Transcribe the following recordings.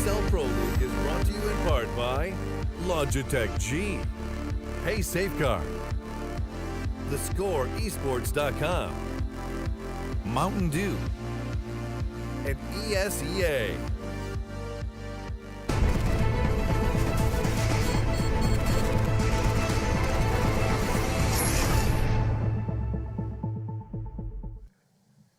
ESL Pro League is brought to you in part by Logitech G, Hey Safeguard, TheScoreEsports.com, Mountain Dew, and ESEA.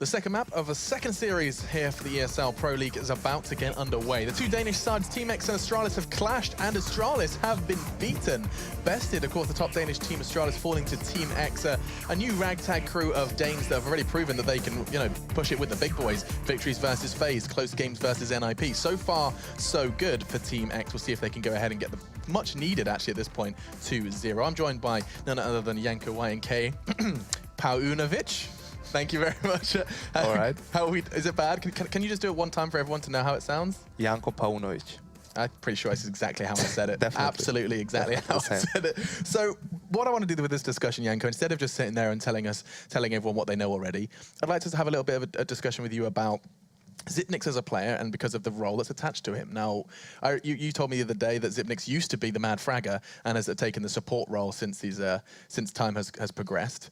The second map of a second series here for the ESL Pro League is about to get underway. The two Danish sides, Team X and Astralis, have clashed, and Astralis have been beaten. Bested, of course, the top Danish team, Astralis, falling to Team X, a new ragtag crew of Danes that have already proven that they can, push it with the big boys. Victories versus FaZe, close games versus NIP. So far, so good for Team X. We'll see if they can go ahead and get the much needed, actually, at this point, 2-0. I'm joined by none other than Janko YNK Paunovic. Thank you very much. All right. Is it bad? Can you just do it one time for everyone to know how it sounds? Janko Paunovic. I'm pretty sure this is exactly how I said it. Definitely. Absolutely exactly how I said it. So what I want to do with this discussion, Janko, instead of just sitting there and telling everyone what they know already, I'd like to have a little bit of a discussion with you about Xyp9x as a player and because of the role that's attached to him. Now, you told me the other day that Xyp9x used to be the mad fragger and has taken the support role since time has progressed.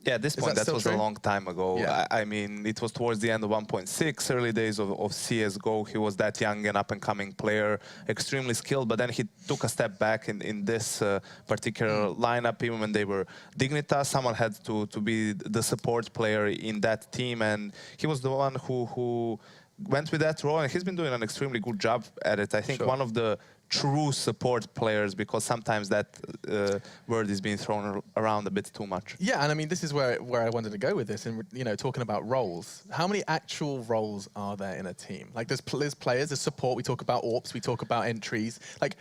Yeah, at this point, that was true? a long time ago. Yeah. I mean, it was towards the end of 1.6, early days of CSGO. He was that young and up-and-coming player, extremely skilled, but then he took a step back in this particular lineup. Even when they were Dignitas, someone had to be the support player in that team, and he was the one who went with that role, and he's been doing an extremely good job at it. I think one of the true support players, because sometimes that word is being thrown around a bit too much. Yeah, and I mean, this is where I wanted to go with this, and talking about roles. How many actual roles are there in a team? Like, there's players, there's support. We talk about AWPs, we talk about entries. Like,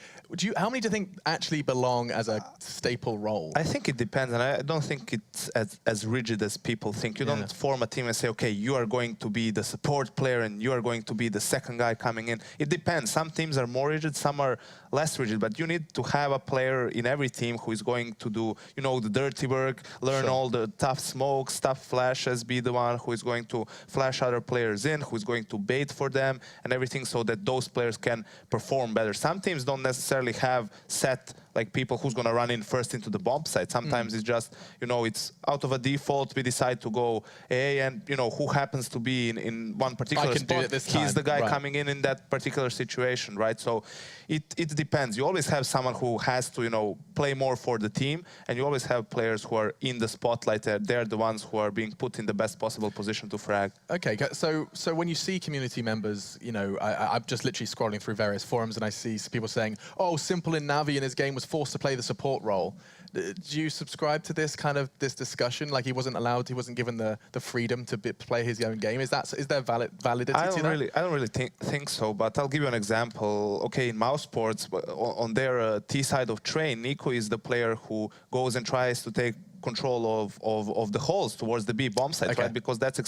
how many do you think actually belong as a staple role? I think it depends, and I don't think it's as rigid as people think. You don't form a team and say, okay, you are going to be the support player and you are going to be the second guy coming in. It depends. Some teams are more rigid, some are less rigid, but you need to have a player in every team who is going to do, the dirty work, learn all the tough smokes, tough flashes, be the one who is going to flash other players in, who is going to bait for them and everything, so that those players can perform better. Some teams don't necessarily have set people who's going to run in first into the bomb site. Sometimes it's just, it's out of a default, we decide to go A, and, who happens to be in one particular spot, he's the guy coming in that particular situation, right? So it depends. You always have someone who has to, play more for the team, and you always have players who are in the spotlight. They're the ones who are being put in the best possible position to frag. Okay, so when you see community members, I'm just literally scrolling through various forums and I see people saying, oh, Simple in Navi in his game was forced to play the support role. Do you subscribe to this discussion? Like, he wasn't given the freedom to play his own game. Is there validity to that? I don't really think so, but I'll give you an example. Okay, in Mouse Sports, on their T side of Train, Nico is the player who goes and tries to take control of the holes towards the B bomb site, right? Because that's an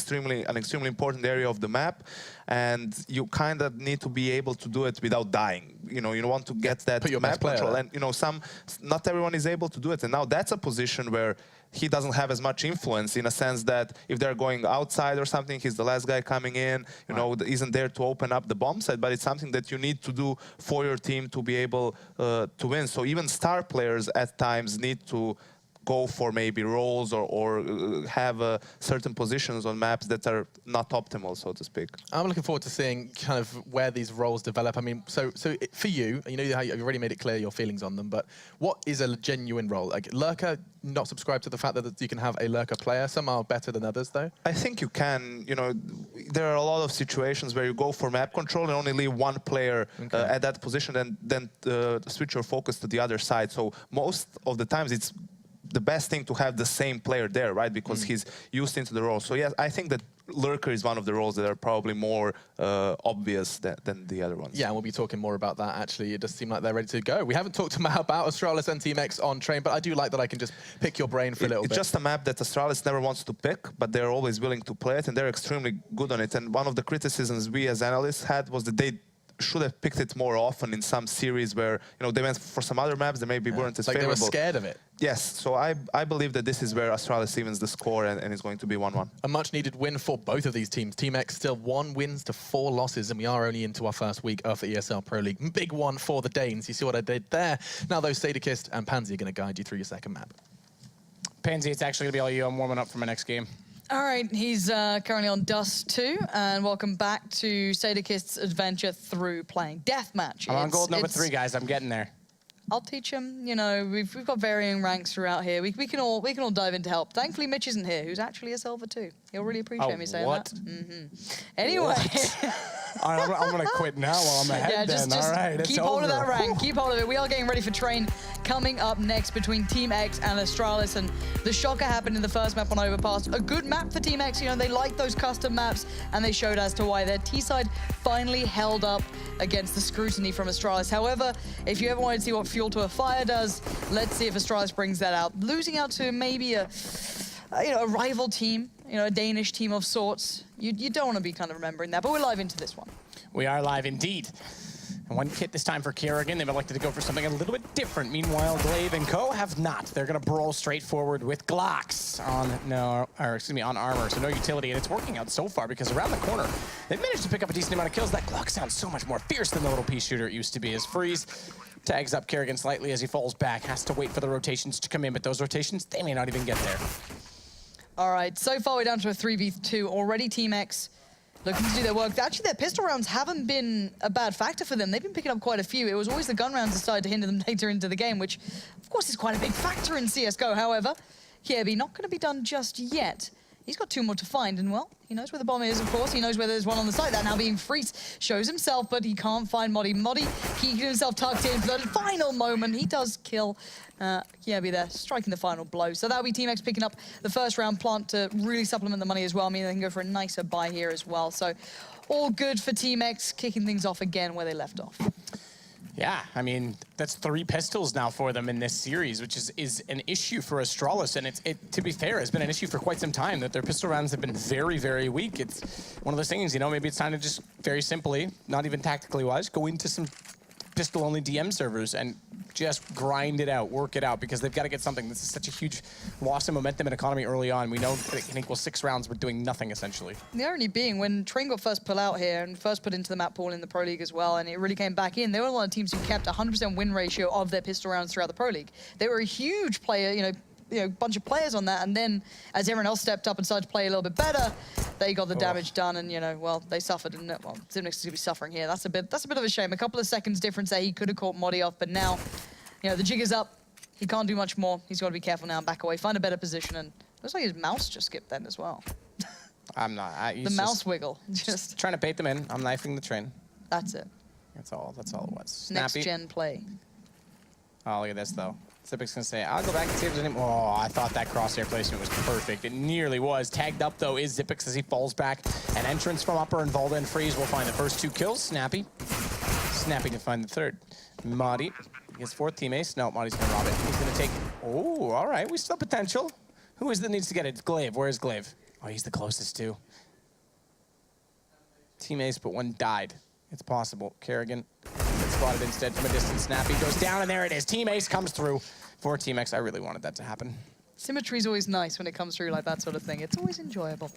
extremely important area of the map, and you kind of need to be able to do it without dying. You want to get that map control, and not everyone is able to do it. And now that's a position where he doesn't have as much influence, in a sense that if they're going outside or something, he's the last guy coming in, isn't there to open up the bomb site, but it's something that you need to do for your team to be able to win. So even star players at times need to go for maybe roles or have certain positions on maps that are not optimal, so to speak. I'm looking forward to seeing kind of where these roles develop. I mean, so for you, how you've already made it clear your feelings on them, but what is a genuine role? Like, Lurker, not subscribe to the fact that you can have a Lurker player. Some are better than others, though. I think you can. There are a lot of situations where you go for map control and only leave one player at that position, and then switch your focus to the other side. So most of the times it's the best thing to have the same player there, right? Because he's used into the role. So yes, I think that Lurker is one of the roles that are probably more obvious than the other ones. Yeah, and we'll be talking more about that, actually. It does seem like they're ready to go. We haven't talked about Astralis and Team X on Train, but I do like that I can just pick your brain for a little bit. It's just a map that Astralis never wants to pick, but they're always willing to play it, and they're extremely good on it. And one of the criticisms we as analysts had was that they should have picked it more often in some series where, you know, they went for some other maps that maybe weren't as like favorable. they were scared of it. Yes, so I believe that this is where Astralis evens the score and it's going to be 1-1. A much-needed win for both of these teams. Team X still 1 wins to 4 losses, and we are only into our first week of the ESL Pro League. Big one for the Danes. You see what I did there? Now those Sadakist and Pansy are going to guide you through your second map. Pansy, it's actually going to be all you. I'm warming up for my next game. All right, he's currently on Dust 2, and welcome back to Sadakist's adventure through playing Deathmatch. I'm on gold number 3, guys. I'm getting there. I'll teach him. You know, we've got varying ranks throughout here. We can all dive in to help. Thankfully, Mitch isn't here, who's actually a Silver 2. He'll really appreciate me saying that. Anyway. All right, I'm going to quit now while I'm ahead. Yeah, just all right, keep hold of that rank. Keep hold of it. We are getting ready for Train coming up next between Team X and Astralis. And the shocker happened in the first map on Overpass. A good map for Team X. You know, they like those custom maps, and they showed as to why their T-side finally held up against the scrutiny from Astralis. However, if you ever wanted to see what Fuel to a Fire does, let's see if Astralis brings that out. Losing out to maybe a rival team, you know, a Danish team of sorts. You don't want to be kind of remembering that, but we're live into this one. We are live indeed. And 1 kit this time for Kerrigan. They've elected to go for something a little bit different. Meanwhile, Glaive and Co. have not. They're going to brawl straight forward with Glocks on armor, so no utility. And it's working out so far because around the corner, they've managed to pick up a decent amount of kills. That Glock sounds so much more fierce than the little pea shooter it used to be. As Freeze tags up Kerrigan slightly as he falls back, has to wait for the rotations to come in, but those rotations, they may not even get there. All right, so far we're down to a 3v2. Already Team X looking to do their work. Actually, their pistol rounds haven't been a bad factor for them. They've been picking up quite a few. It was always the gun rounds that started to hinder them later into the game, which, of course, is quite a big factor in CSGO. However, Kiebi not going to be done just yet. He's got 2 more to find, and, well, he knows where the bomb is, of course. He knows where there's one on the site. That now being Freeze shows himself, but he can't find Modi. Modi keeping himself tucked in for the final moment. He does kill Kiebi there, striking the final blow. So that'll be Team X picking up the first round plant to really supplement the money as well. I mean, they can go for a nicer buy here as well. So all good for Team X, kicking things off again where they left off. Yeah, I mean, that's 3 pistols now for them in this series, which is an issue for Astralis, and it to be fair, has been an issue for quite some time, that their pistol rounds have been very, very weak. It's one of those things, you know, maybe it's time to just very simply, not even tactically wise, go into some pistol-only DM servers and just grind it out, work it out, because they've got to get something. This is such a huge loss in momentum and economy early on. We know that it can equal 6 rounds with doing nothing, essentially. The irony being, when Train got first put out here and first put into the map pool in the Pro League as well, and it really came back in, they were one of the teams who kept 100% win ratio of their pistol rounds throughout the Pro League. They were a huge player, you know, bunch of players on that, and then as everyone else stepped up and started to play a little bit better, they got the damage done, and, you know, well, they suffered, and, well, Zimnix is going to be suffering here. That's a bit of a shame. A couple of seconds difference there. He could have caught Modi off, but now, you know, the jig is up. He can't do much more. He's got to be careful now and back away, find a better position, and looks like his mouse just skipped then as well. I'm not. The mouse wiggle. Just trying to bait them in. I'm knifing the Train. That's it. That's all it was. Snappy. Next gen play. Oh, look at this, though. Zipic's going to say, I'll go back and see if there's any... Oh, I thought that crosshair placement was perfect. It nearly was. Tagged up, though, is Zipix as he falls back. An entrance from upper, and Valda and Freeze will find the first 2 kills. Snappy. Snappy to find the third. Modi. His 4th teammate. No, Modi's going to rob it. He's going to take... Oh, all right. We still have potential. Who is it that needs to get it? Glaive. Where's Glaive? Oh, he's the closest, too. Teammates, but 1 died. It's possible. Kerrigan spotted instead from a distance. Snappy goes down, and there it is. Team Ace comes through for Team X. I really wanted that to happen. Symmetry is always nice when it comes through like that sort of thing. It's always enjoyable.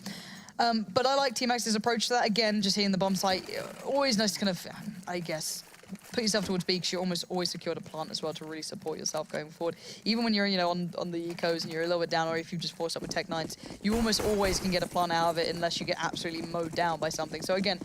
But I like Team X's approach to that. Again, just hitting the bomb site. Always nice to kind of, I guess, put yourself towards B, because you're almost always secured a plant as well to really support yourself going forward. Even when you're, you know, on the ecos and you're a little bit down, or if you just force up with Tech 9s, you almost always can get a plant out of it unless you get absolutely mowed down by something. So again,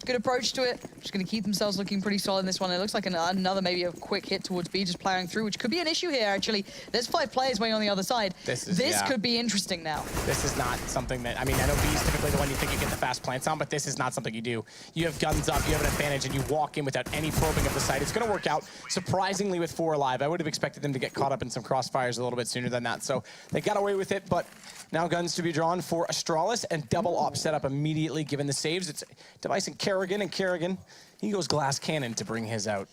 good approach to it. Just going to keep themselves looking pretty solid in this one. It looks like another maybe a quick hit towards B, just plowing through, which could be an issue here, actually. There's 5 players waiting on the other side. This could be interesting now. This is not something that, I mean, I know B is typically the one you think you get the fast plants on, but this is not something you do. You have guns up, you have an advantage, and you walk in without any probing of the site. It's going to work out surprisingly with 4 alive. I would have expected them to get caught up in some crossfires a little bit sooner than that. So they got away with it, but now guns to be drawn for Astralis, and double op set up immediately given the saves. It's Device and Kerrigan, he goes glass cannon to bring his out.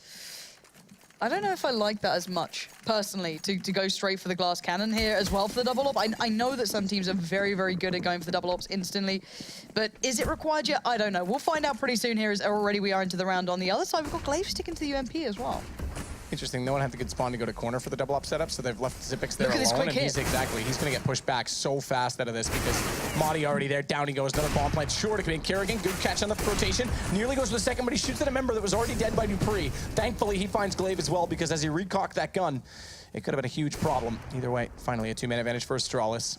I don't know if I like that as much, personally, to go straight for the glass cannon here as well for the double op. I know that some teams are very, very good at going for the double ops instantly, but is it required yet? I don't know. We'll find out pretty soon here as already we are into the round. On the other side, we've got Glaive sticking to the UMP as well. Interesting, no one had the good spawn to go to corner for the double up setup, so they've left Xyp9x there alone, and he's going to get pushed back so fast out of this because Madi already there, down he goes, another bomb plant short, it Kerrigan, good catch on the rotation, nearly goes for the second, but he shoots at a member that was already dead by dupreeh. Thankfully, he finds Glaive as well because as he recocked that gun, it could have been a huge problem. Either way, finally a 2-man advantage for Astralis.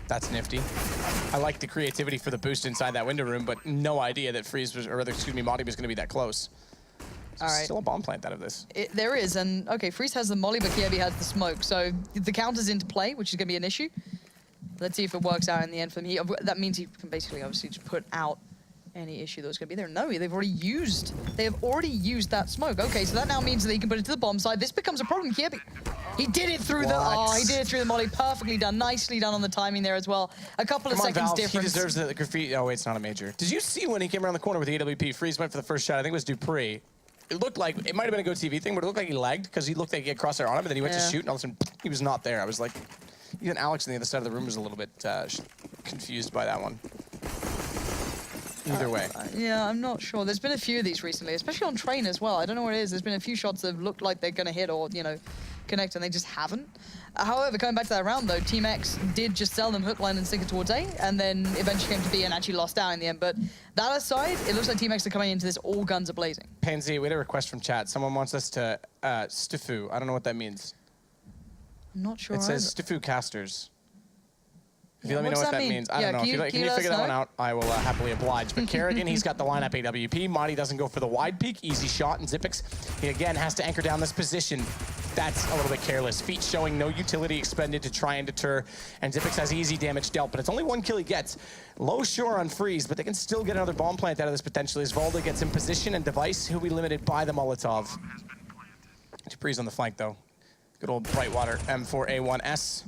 That's nifty. I like the creativity for the boost inside that window room, but no idea that Freeze was, or rather, excuse me, Madi was going to be that close. All right. Still a bomb plant out of this. There is, and okay, Freeze has the molly, but Kiebi has the smoke. So the counter's into play, which is going to be an issue. Let's see if it works out in the end for him. That means he can basically obviously just put out any issue that was going to be there. No, they have already used that smoke. Okay, so that now means that he can put it to the bomb side. This becomes a problem, Kiebi. He did it through he did it through the molly. Perfectly done. Nicely done on the timing there as well. A couple of seconds difference. He deserves the graffiti. Oh, wait, it's not a major. Did you see when he came around the corner with the AWP? Freeze went for the first shot. I think it was dupreeh. It looked like, it might have been a Go TV thing, but it looked like he lagged because he looked like he had crosshair on him, and then he went to shoot, and all of a sudden, he was not there. I was like, even Alex on the other side of the room was a little bit confused by that one. Either way. Yeah, I'm not sure. There's been a few of these recently, especially on train as well. I don't know what it is. There's been a few shots that have looked like they're going to hit or, you know, connect, and they just haven't. However, coming back to that round, though, Team X did just sell them hook, line, and sinker towards A, and then eventually came to B and actually lost out in the end. But that aside, it looks like Team X are coming into this all guns are blazing. Pansy, we had a request from chat. Someone wants us to Stifu. I don't know what that means. I'm not sure It says Stifu casters. If you let me know what that means. I don't know. Can you figure that one out? I will happily oblige. But Kerrigan, he's got the lineup AWP. Madi doesn't go for the wide peek. Easy shot. And Xyp9x, he again has to anchor down this position. That's a little bit careless. Feet showing no utility expended to try and deter. And Xyp9x has easy damage dealt, but it's only one kill he gets. Low sure on Freeze, but they can still get another bomb plant out of this potentially as Valda gets in position and Device, who'll be limited by the Molotov. dupreeh's on the flank, though. Good old Brightwater M4A1S.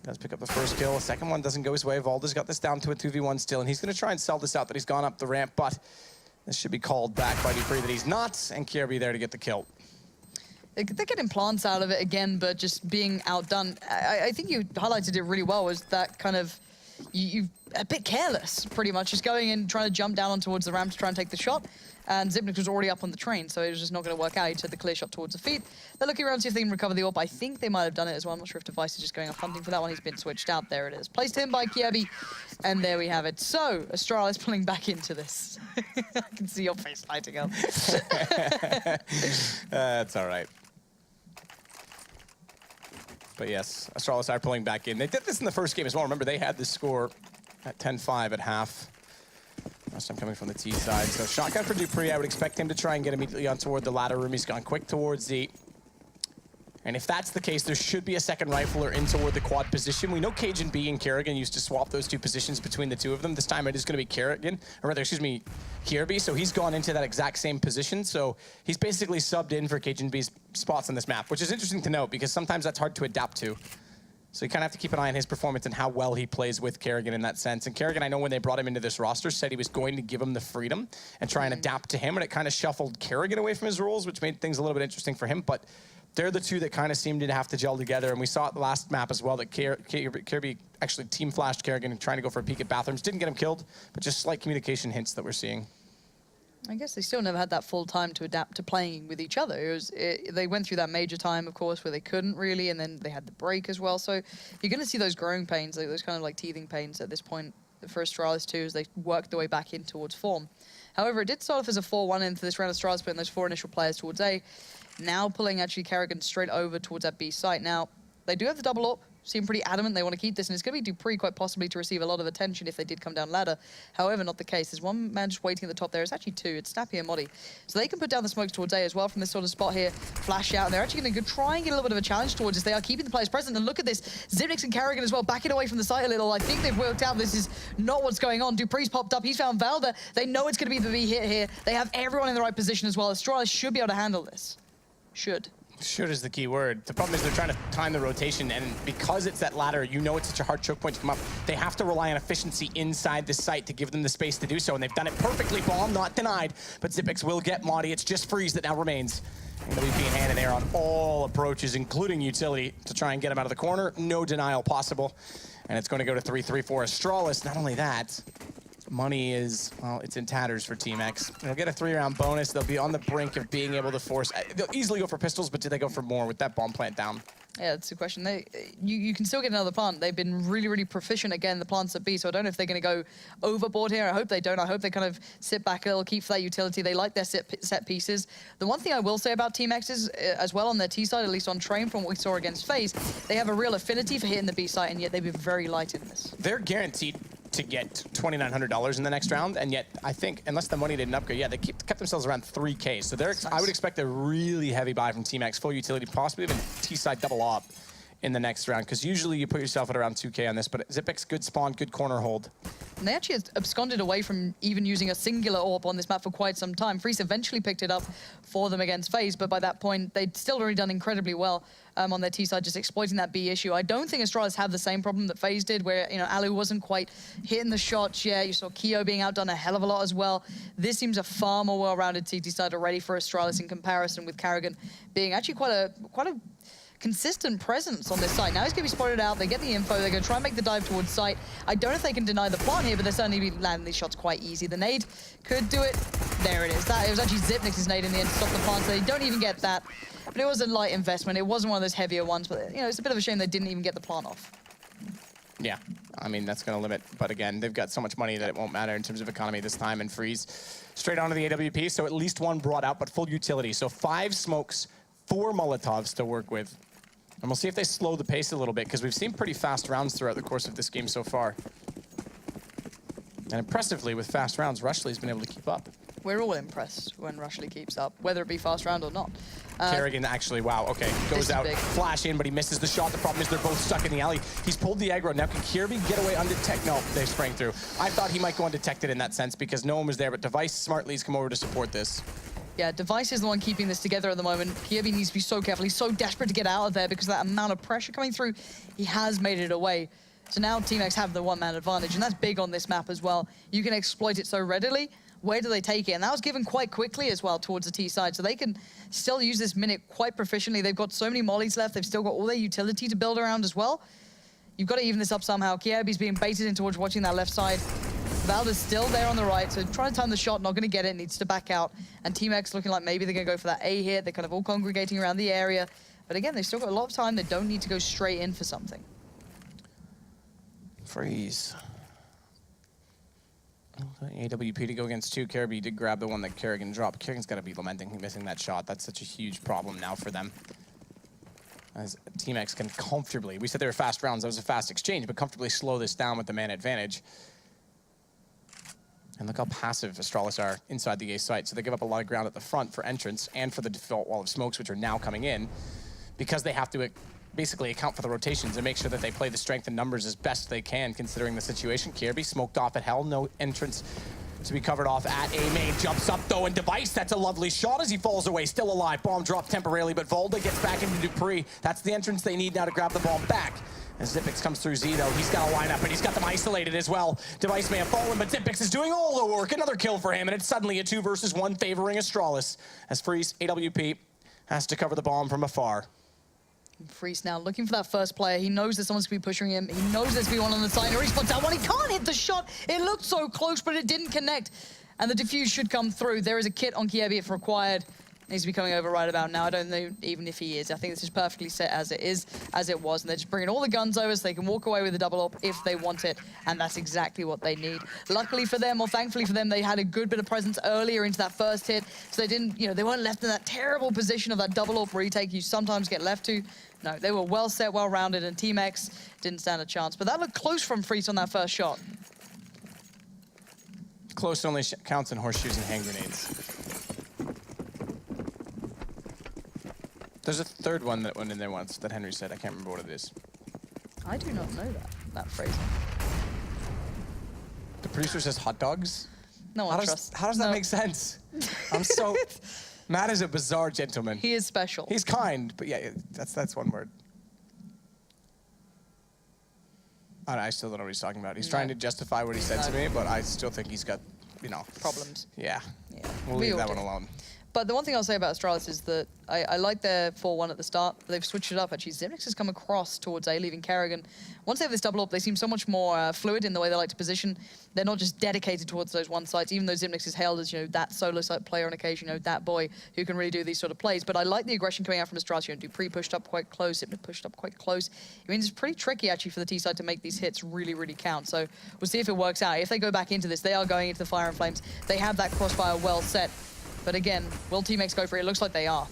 Does pick up the first kill. The second one doesn't go his way. Valda's got this down to a 2v1 still, and he's going to try and sell this out that he's gone up the ramp, but this should be called back by dupreeh that he's not, and Kirby there to get the kill. They're getting plants out of it again, but just being outdone. I think you highlighted it really well, was that kind of, you a bit careless, pretty much, just going in, trying to jump down on towards the ramp to try and take the shot. And Xyp9x was already up on the train, so it was just not going to work out. He took the clear shot towards the feet. They're looking around to see if they can recover the AWP. I think they might have done it as well. I'm not sure if Device is just going off hunting for that one. He's been switched out. There it is. Placed in by Kiebi, and there we have it. So, Astralis pulling back into this. I can see your face lighting up. That's all right. But yes, Astralis are pulling back in. They did this in the first game as well. Remember, they had the score at 10-5 at half. Last time coming from the T side. So shotgun for dupreeh. I would expect him to try and get immediately on toward the ladder room. He's gone quick towards Z. And if that's the case, there should be a second rifler in toward the quad position. We know Cajun B and Kerrigan used to swap those two positions between the two of them. This time it is going to be Kerrigan, or rather, excuse me, Kirby. So he's gone into that exact same position. So he's basically subbed in for Cajun B's spots on this map, which is interesting to note because sometimes that's hard to adapt to. So you kind of have to keep an eye on his performance and how well he plays with Kerrigan in that sense. And Kerrigan, I know when they brought him into this roster, said he was going to give him the freedom and try and adapt to him. And it kind of shuffled Kerrigan away from his roles, which made things a little bit interesting for him. But they're the two that kind of seemed to have to gel together. And we saw it the last map as well that Kirby actually team flashed Kerrigan and trying to go for a peek at bathrooms. Didn't get him killed, but just slight communication hints that we're seeing. I guess they still never had that full time to adapt to playing with each other. They went through that major time, of course, where they couldn't really, and then they had the break as well. So you're going to see those growing pains, those kind of like teething pains at this point for Astralis too, as they work their way back in towards form. However, it did start off as a 4-1 into this round. Astralis putting those 4 initial players towards A, now pulling actually Kerrigan straight over towards that B site. Now, they do have the double up. Seem pretty adamant they want to keep this, and it's going to be dupreeh quite possibly to receive a lot of attention if they did come down ladder. However, not the case. There's one man just waiting at the top there. It's actually two. It's Snappy and Modi. So they can put down the smokes towards A as well from this sort of spot here. Flash out, and they're actually going to try and get a little bit of a challenge towards this. They are keeping the players present, and look at this. Xyp9x and Kerrigan as well, backing away from the site a little. I think they've worked out this is not what's going on. dupreeh's popped up. He's found Valda. They know it's going to be the B hit here. They have everyone in the right position as well. Astralis should be able to handle this. Should. Should is the key word. The problem is they're trying to time the rotation, and because it's that ladder, you know it's such a hard choke point to come up. They have to rely on efficiency inside the site to give them the space to do so, and they've done it perfectly. Bomb not denied, but Xyp9x will get Maudie. It's just Freeze that now remains. AWP in hand and air on all approaches, including utility, to try and get him out of the corner. No denial possible, and it's going to go to 3-3 for Astralis. Not only that, money is, well, it's in tatters for Team X. They'll get a 3-round bonus. They'll be on the brink of being able to force. They'll easily go for pistols, but do they go for more with that bomb plant down? Yeah, that's the question. You can still get another plant. They've been really, really proficient again, the plants at B, so I don't know if they're going to go overboard here. I hope they don't. I hope they kind of sit back a little, keep for that utility. They like their set pieces. The one thing I will say about Team X is, as well on their T side, at least on Train from what we saw against FaZe, they have a real affinity for hitting the B site, and yet they've been very light in this. They're guaranteed to get $2,900 in the next round, and yet I think, unless the money didn't upgrade, yeah, they kept themselves around 3K. So Nice. I would expect a really heavy buy from Team X, full utility, possibly even T-side double op in the next round, because usually you put yourself at around 2K on this, but Xyp9x, good spawn, good corner hold. And they actually absconded away from even using a singular AWP on this map for quite some time. Freeze eventually picked it up for them against FaZe, but by that point, they'd still already done incredibly well on their T side, just exploiting that B issue. I don't think Astralis have the same problem that FaZe did, where, you know, Alu wasn't quite hitting the shots yet. You saw Keo being outdone a hell of a lot as well. This seems a far more well-rounded CT side already for Astralis in comparison, with Karrigan being actually quite a consistent presence on this site. Now he's going to be spotted out. They get the info. They're going to try and make the dive towards site. I don't know if they can deny the plant here, but they're certainly be landing these shots quite easy. The nade could do it. There it is. It was actually Xyp9x's nade in the end to stop the plant, so they don't even get that. But it was a light investment. It wasn't one of those heavier ones, but, you know, it's a bit of a shame they didn't even get the plant off. Yeah, I mean, that's going to limit. But again, they've got so much money that it won't matter in terms of economy this time. And Freeze straight onto the AWP, so at least one brought out, but full utility. So 5 smokes, 4 Molotovs to work with. And we'll see if they slow the pace a little bit, because we've seen pretty fast rounds throughout the course of this game so far. And impressively, with fast rounds, Rushley's been able to keep up. We're all impressed when Rushley keeps up, whether it be fast round or not. Karrigan actually, wow, okay, goes out, big. flash in, but he misses the shot. The problem is they're both stuck in the alley. He's pulled the aggro. Now can Kirby get away undetected? No, they sprang through. I thought he might go undetected in that sense because no one was there, but Device smartly has come over to support this. Yeah, Device is the one keeping this together at the moment. Kirby needs to be so careful. He's so desperate to get out of there because of that amount of pressure coming through. He has made it away. So now Team X have the one-man advantage, and that's big on this map as well. You can exploit it so readily. Where do they take it? And that was given quite quickly as well towards the T side, so they can still use this minute quite proficiently. They've got so many mollies left. They've still got all their utility to build around as well. You've got to even this up somehow. Kirby's being baited in towards watching that left side. Valda's still there on the right, so trying to time the shot, not going to get it, needs to back out. And Team X looking like maybe they're going to go for that A hit. They're kind of all congregating around the area. But again, they've still got a lot of time. They don't need to go straight in for something. Freeze. AWP to go against 2. Kirby did grab the one that Karrigan dropped. Karrigan's got to be lamenting missing that shot. That's such a huge problem now for them. As Team X can comfortably, we said they were fast rounds, that was a fast exchange, but comfortably slow this down with the man advantage. And look how passive Astralis are inside the A site. So they give up a lot of ground at the front for entrance and for the default wall of smokes, which are now coming in, because they have to basically account for the rotations and make sure that they play the strength and numbers as best they can, considering the situation. Kirby smoked off at hell, no entrance to be covered off at A main. Jumps up though, and Device, that's a lovely shot as he falls away, still alive. Bomb dropped temporarily, but Volda gets back into Dupree. That's the entrance they need now to grab the bomb back. As Xyp9x comes through Z, though, he's got a lineup, and he's got them isolated as well. Device may have fallen, but Xyp9x is doing all the work. Another kill for him, and it's suddenly a 2 versus 1 favoring Astralis, as Freeze, AWP, has to cover the bomb from afar. Freeze now looking for that first player. He knows that someone's going to be pushing him. He knows there's going to be one on the side. He spots that one. He can't hit the shot. It looked so close, but it didn't connect. And the defuse should come through. There is a kit on Kirby if required. Needs to be coming over right about now. I don't know even if he is. I think this is perfectly set as it is, as it was. And they're just bringing all the guns over so they can walk away with a double up if they want it. And that's exactly what they need. Luckily for them, or thankfully for them, they had a good bit of presence earlier into that first hit. So they didn't, you know, they weren't left in that terrible position of that double up retake you sometimes get left to. No, they were well set, well rounded, and Team X didn't stand a chance. But that looked close from Freeze on that first shot. Close only counts in horseshoes and hand grenades. There's a third one that went in there once that Henry said. I can't remember what it is. I do not know that phrase. The producer says hot dogs? No one trusts. How does that make sense? I'm so... Matt is a bizarre gentleman. He is special. He's kind, but yeah, that's one word. I still don't know what he's talking about. He's trying to justify what he said to me, but I still think he's got, you know... Problems. Yeah. Yeah. We'll leave that one alone. But the one thing I'll say about Astralis is that I like their 4-1 at the start, but they've switched it up. Actually, Ximnix has come across towards A, leaving Kerrigan. Once they have this double up, they seem so much more fluid in the way they like to position. They're not just dedicated towards those one sites, even though Ximnix is hailed as, you know, that solo site player on occasion, you know, that boy who can really do these sort of plays. But I like the aggression coming out from Astralis. You know, Dupree pushed up quite close, Ximnix pushed up quite close. I mean, it's pretty tricky, actually, for the T side to make these hits really, really count. So we'll see if it works out. If they go back into this, they are going into the Fire and Flames. They have that crossfire well set. But again, will Team X go for it? It looks like they are.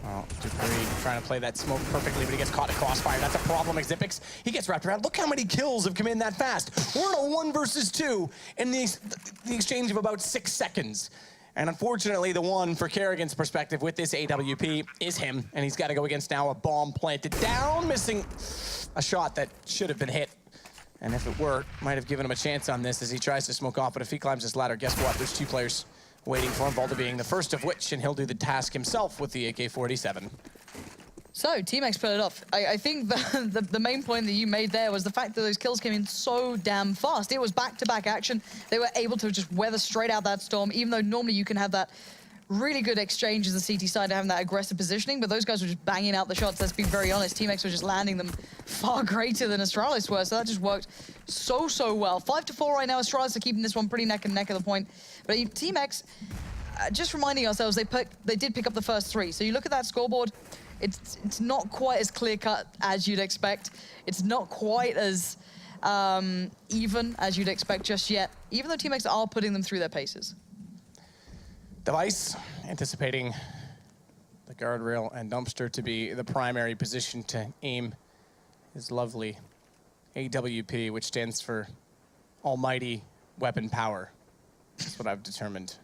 Well, Dupree trying to play that smoke perfectly, but he gets caught in crossfire. That's a problem. Xipix, he gets wrapped around. Look how many kills have come in that fast. We're in a 1 versus 2 in the exchange of about 6 seconds. And unfortunately, the one for Kerrigan's perspective with this AWP is him. And he's got to go against now a bomb planted down, missing a shot that should have been hit. And if it were, might have given him a chance on this as he tries to smoke off. But if he climbs this ladder, guess what? There's 2 players waiting for him, Balder being the first of which, and he'll do the task himself with the AK-47. So, Team X put it off. I think the main point that you made there was the fact that those kills came in so damn fast. It was back-to-back action. They were able to just weather straight out that storm, even though normally you can have that really good exchange as the CT side, having that aggressive positioning, but those guys were just banging out the shots. Let's be very honest. Team X was just landing them far greater than Astralis were, so that just worked so well. 5-4 right now. Astralis are keeping this one pretty neck and neck at the point. But Team X, just reminding ourselves, they did pick up the first 3. So you look at that scoreboard, it's not quite as clear-cut as you'd expect. It's not quite as even as you'd expect just yet, even though Team X are putting them through their paces. Device, anticipating the guardrail and dumpster to be the primary position to aim his lovely AWP, which stands for Almighty Weapon Power. That's what I've determined.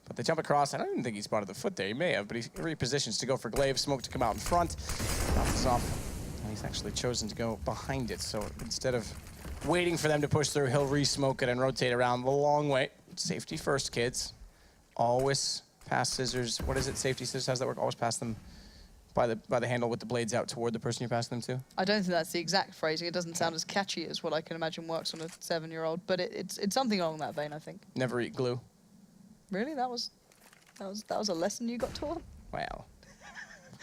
But they jump across. I don't even think he spotted the foot there. He may have, but he repositions to go for Glaive. Smoke to come out in front. Bounces off. And he's actually chosen to go behind it. So instead of waiting for them to push through, he'll re-smoke it and rotate around the long way. Safety first, kids. Always pass scissors. What is it? Safety scissors. How's that work? Always pass them by the handle with the blades out toward the person you're passing them to. I don't think that's the exact phrasing. It doesn't sound as catchy as what I can imagine works on a 7-year-old, but it's something along that vein, I think. Never eat glue. Really? That was a lesson you got taught? Wow.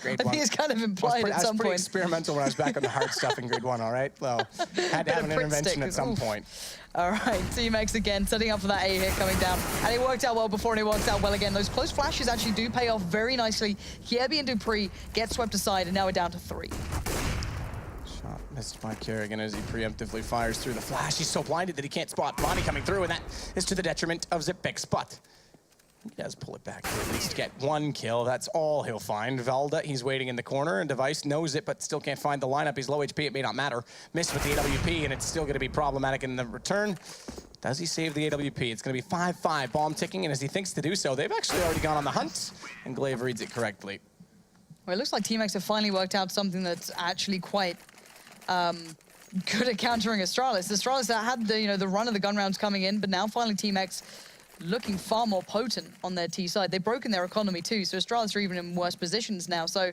I think it's kind of implied at some I was pretty point. experimental when I was back on the hard stuff in grade 1, all right? Well, had to have an intervention at some point. All right, Team X again, setting up for that A hit coming down. And it worked out well before, and it worked out well again. Those close flashes actually do pay off very nicely. Kiebi and Dupree get swept aside, and now we're down to 3. Shot missed by Kerrigan as he preemptively fires through the flash. He's so blinded that he can't spot Bonnie coming through, and that is to the detriment of Xipix. But he does pull it back to at least get 1 kill. That's all he'll find. Valda, he's waiting in the corner, and Device knows it, but still can't find the lineup. He's low HP, it may not matter. Missed with the AWP, and it's still gonna be problematic in the return. Does he save the AWP? It's gonna be 5-5, bomb ticking, and as he thinks to do so, they've actually already gone on the hunt, and Glaive reads it correctly. Well, it looks like Team X have finally worked out something that's actually quite good at countering Astralis. Astralis had the run of the gun rounds coming in, but now finally Team X looking far more potent on their T side. They've broken their economy too, so Astralis are even in worse positions now. So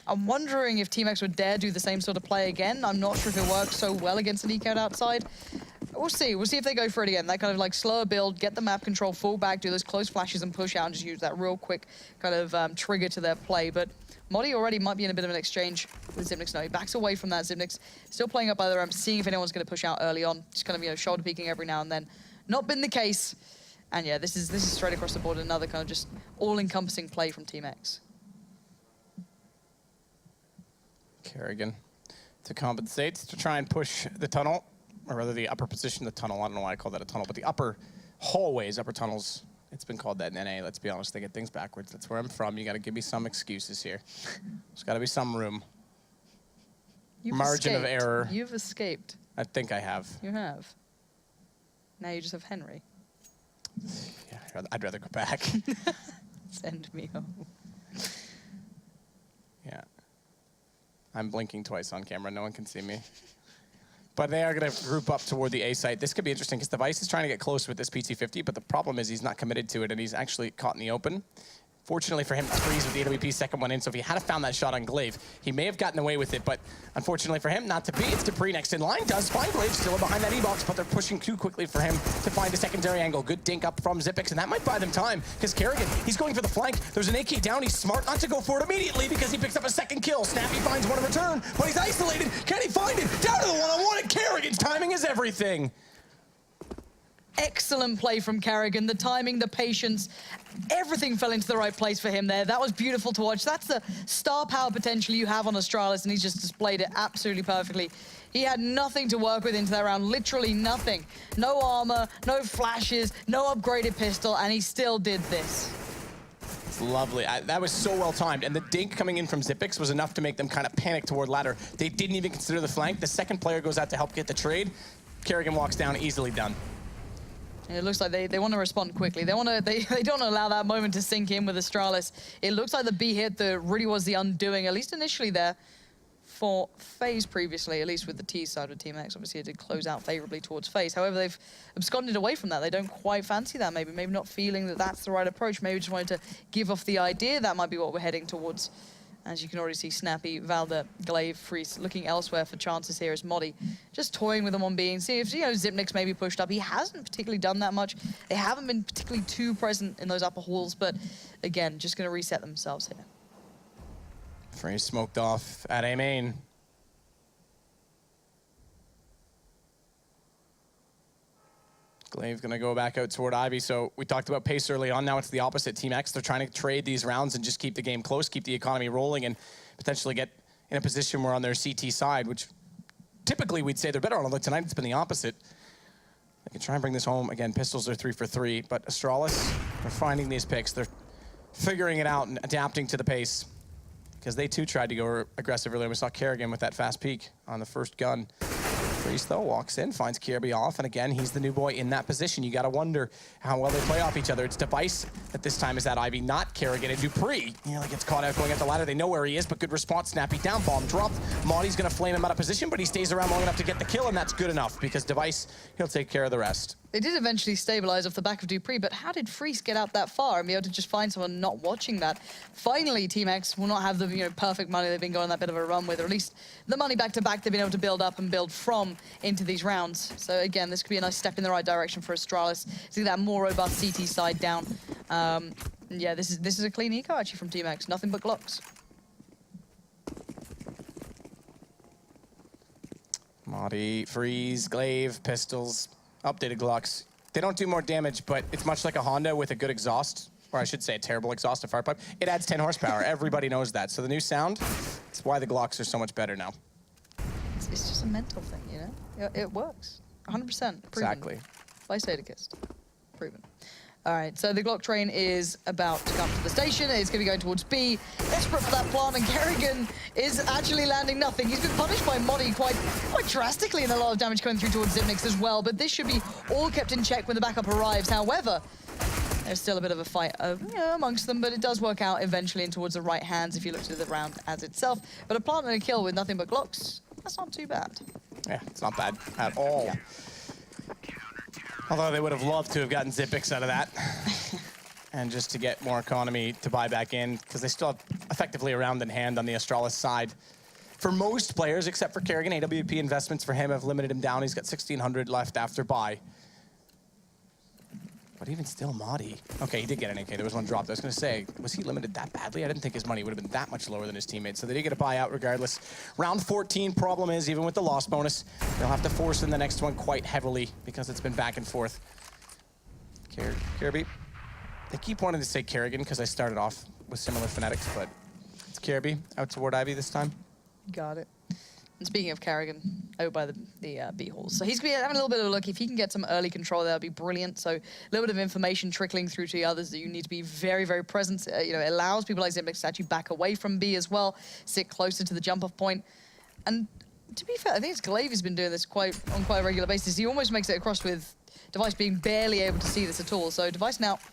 I'm wondering if Team X would dare do the same sort of play again. I'm not sure if it works so well against an eco outside. We'll see. We'll see if they go for it again. That kind of like slower build, get the map control, fall back, do those close flashes and push out and just use that real quick kind of trigger to their play. But Modi already might be in a bit of an exchange with Ximnix. No, he backs away from that. Ximnix still playing up by the ramp, seeing if anyone's going to push out early on. Just kind of, shoulder peeking every now and then. Not been the case. And yeah, this is straight across the board, another kind of just all-encompassing play from Team X. Kerrigan to compensate, to try and push the tunnel, or rather the upper position of the tunnel. I don't know why I call that a tunnel, but the upper hallways, upper tunnels, it's been called that in NA. Let's be honest, they get things backwards. That's where I'm from. You got to give me some excuses here. There's got to be some room. Margin of error. You've escaped. I think I have. You have. Now you just have Henry. Yeah, I'd rather go back. Send me home. Yeah. I'm blinking twice on camera. No one can see me. But they are going to group up toward the A site. This could be interesting because Device is trying to get close with this PT-50, but the problem is he's not committed to it, and he's actually caught in the open. Fortunately for him, Freeze with the AWP second one in, so if he had found that shot on Glaive, he may have gotten away with it, but unfortunately for him, not to be. It's Dupree next in line, does find Glaive still behind that E-box, but they're pushing too quickly for him to find a secondary angle. Good dink up from Xyp9x, and that might buy them time, because Kerrigan, he's going for the flank. There's an AK down, he's smart not to go for it immediately because he picks up a second kill. Snappy finds one in return, but he's isolated. Can he find it? Down to the one-on-one, and Kerrigan's timing is everything. Excellent play from Kerrigan. The timing, the patience, everything fell into the right place for him there. That was beautiful to watch. That's the star power potential you have on Astralis, and he's just displayed it absolutely perfectly. He had nothing to work with into that round, literally nothing. No armor, no flashes, no upgraded pistol, and he still did this. It's lovely. That was so well timed, and the dink coming in from Xyp9x was enough to make them kind of panic toward ladder. They didn't even consider the flank. The second player goes out to help get the trade. Kerrigan walks down, easily done. It looks like they want to respond quickly. They don't want to allow that moment to sink in with Astralis. It looks like the B hit that really was the undoing, at least initially there, for FaZe previously, at least with the T side with Team X. Obviously, it did close out favorably towards FaZe. However, they've absconded away from that. They don't quite fancy that, maybe not feeling that that's the right approach. Maybe just wanted to give off the idea that might be what we're heading towards. As you can already see, Snappy, Valda, Glaive, Freeze looking elsewhere for chances here as Modi just toying with them on being. See if Xyp9x maybe pushed up. He hasn't particularly done that much. They haven't been particularly too present in those upper halls, but again, just going to reset themselves here. Freeze smoked off at A main. Glaive gonna go back out toward Ivy. So we talked about pace early on. Now it's the opposite. Team X, they're trying to trade these rounds and just keep the game close, keep the economy rolling, and potentially get in a position where on their CT side, which typically we'd say they're better on, although tonight it's been the opposite. They can try and bring this home. Again, pistols are 3 for 3, but Astralis, they're finding these picks. They're figuring it out and adapting to the pace, because they too tried to go aggressive earlier. We saw Kerrigan with that fast peek on the first gun. Freeze, though, walks in, finds Kirby off, and again, he's the new boy in that position. You got to wonder how well they play off each other. It's Device that this time is at Ivy, not Kerrigan. And Dupree nearly gets caught out going at the ladder. They know where he is, but good response. Snappy down, bomb dropped. Modi's going to flame him out of position, but he stays around long enough to get the kill, and that's good enough, because Device, he'll take care of the rest. They did eventually stabilize off the back of Dupree, but how did Freeze get out that far and be able to just find someone not watching that? Finally, Team X will not have the perfect money they've been going on that bit of a run with, or at least the money back-to-back they've been able to build up and build from into these rounds. So again, this could be a nice step in the right direction for Astralis. See that more robust CT side down. Yeah, this is a clean eco actually from Team X. Nothing but Glocks. Modi, Freeze, Glaive, pistols. Updated Glocks. They don't do more damage, but it's much like a Honda with a good exhaust, or I should say a terrible exhaust, a fire pipe. It adds 10 horsepower. Everybody knows that. So the new sound, it's why the Glocks are so much better now. It's just a mental thing, you know? It works. 100%. Proven. Exactly. By Sadakist. Proven. All right, so the Glock train is about to come to the station. It's going to be going towards B. Desperate for that plant, and Kerrigan is actually landing nothing. He's been punished by Modi quite drastically, and a lot of damage coming through towards Xyp9x as well. But this should be all kept in check when the backup arrives. However, there's still a bit of a fight amongst them, but it does work out eventually in towards the right hands if you look to the round as itself. But a plant and a kill with nothing but Glocks, that's not too bad. Yeah, it's not bad at all. Yeah. Although they would have loved to have gotten Xyp9x out of that. And just to get more economy to buy back in, because they still have effectively a round in hand on the Astralis side. For most players, except for Kerrigan, AWP investments for him have limited him down. He's got 1,600 left after buy. But even still, Modi. Okay, he did get an AK. There was one dropped. I was going to say, was he limited that badly? I didn't think his money would have been that much lower than his teammates. So they did get a buyout regardless. Round 14, problem is, even with the loss bonus, they'll have to force in the next one quite heavily because it's been back and forth. Kirby. They keep wanting to say Kerrigan because I started off with similar phonetics, but it's Kirby out toward Ivy this time. Got it. And speaking of Kerrigan, out by the B halls. So he's going to be having a little bit of a look. If he can get some early control, that would be brilliant. So a little bit of information trickling through to the others that you need to be very, very present. It allows people like Xyp9x to actually back away from B as well, sit closer to the jump-off point. And to be fair, I think it's Glaive has been doing this on quite a regular basis. He almost makes it across with Device being barely able to see this at all. So Device now going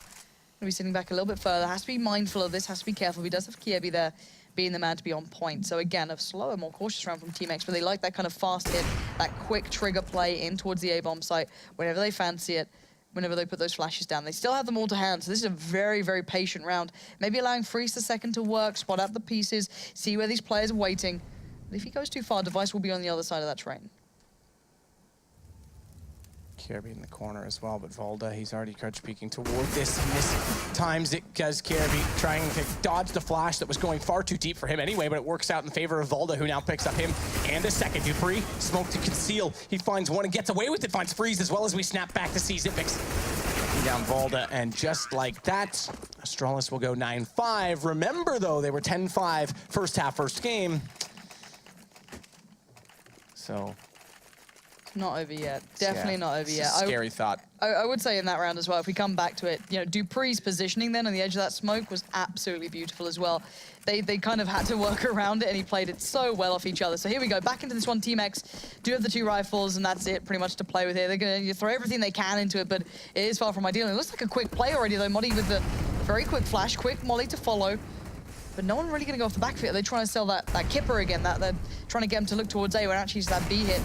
to be sitting back a little bit further. Has to be mindful of this, has to be careful. He does have Kirby there, being the man to be on point. So again, a slower, more cautious round from Team X, but they like that kind of fast hit, that quick trigger play in towards the A-bomb site whenever they fancy it. whenever they put those flashes down. They still have them all to hand, so this is a very, very patient round. Maybe allowing Freeze the second to work, spot out the pieces, see where these players are waiting. But if he goes too far, Device will be on the other side of that train. Kirby in the corner as well, but Volda, he's already crouch peeking toward this. Mistimes it because Kirby trying to dodge the flash that was going far too deep for him anyway, but it works out in favor of Volda, who now picks up him and a second. Dupree, smoke to conceal. He finds one and gets away with it, finds Freeze as well as we snap back to see Xyp9x. Taking down Volda, and just like that, Astralis will go 9-5. Remember though, they were 10-5 first half, first game. So... Not over yet. Definitely not over yet. Scary thought. I would say in that round as well, if we come back to it, you know, Dupree's positioning then on the edge of that smoke was absolutely beautiful as well. They kind of had to work around it, and he played it so well off each other. So here we go, back into this one. Team X do have the 2 rifles, and that's it pretty much to play with here. They're going to throw everything they can into it, but it is far from ideal. And it looks like a quick play already, though. Modi with the very quick flash, quick molly to follow. But no one really going to go off the back of it. They're trying to sell that Kipper again. They're trying to get him to look towards A when actually it's that B hit.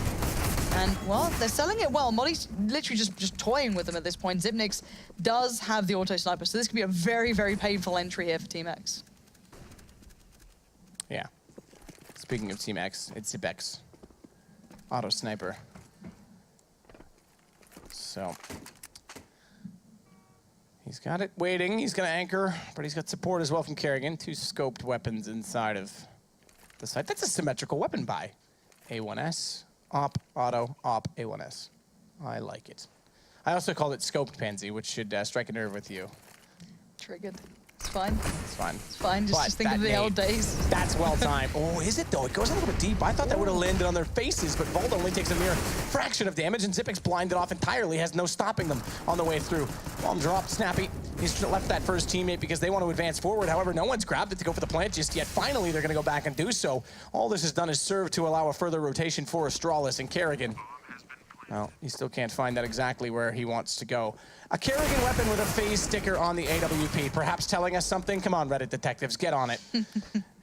And, well, they're selling it well. Modi's literally just toying with them at this point. Xyp9x does have the auto sniper, so this could be a very, very painful entry here for Team X. Yeah. Speaking of Team X, it's Xyp9x. Auto sniper. So... he's got it waiting. He's going to anchor, but he's got support as well from Kerrigan. 2 scoped weapons inside of the site. That's a symmetrical weapon buy. A1S. Op, auto, op, A1S. I like it. I also called it scoped Pansy, which should strike a nerve with you. Triggered. It's fine. It's fine. It's fine. Just think of the old days. That's well timed. Oh, is it though? It goes a little bit deep. I thought that would have landed on their faces, but Volda only takes a mere fraction of damage, and Xyp9x blinded off entirely, has no stopping them on the way through. Bomb dropped, Snappy. He's left that first teammate because they want to advance forward. However, no one's grabbed it to go for the plant just yet. Finally, they're going to go back and do so. All this has done is serve to allow a further rotation for Astralis and Kerrigan. Well, he still can't find that exactly where he wants to go. A Kerrigan weapon with a phase sticker on the AWP, perhaps telling us something? Come on, Reddit detectives, get on it.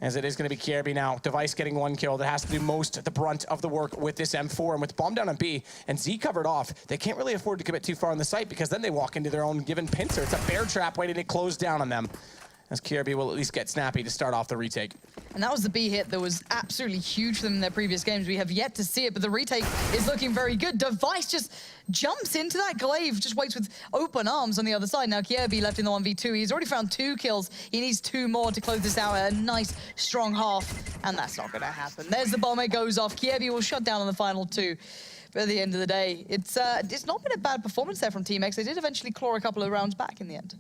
As it is going to be Kirby now. Device getting 1 kill. That has to do most, the brunt of the work with this M4. And with bomb down on B and Z covered off, they can't really afford to commit too far on the site because then they walk into their own given pincer. It's a bear trap waiting to close down on them. As Kirby will at least get Snappy to start off the retake. And that was the B hit that was absolutely huge for them in their previous games. We have yet to see it, but the retake is looking very good. Device just jumps into that glaive, just waits with open arms on the other side. Now Kirby left in the 1v2. He's already found 2 kills. He needs 2 more to close this out at a nice, strong half. And that's not going to happen. There's the bomb, it goes off. Kirby will shut down on the final 2. But at the end of the day, it's not been a bad performance there from Team X. They did eventually claw a couple of rounds back in the end.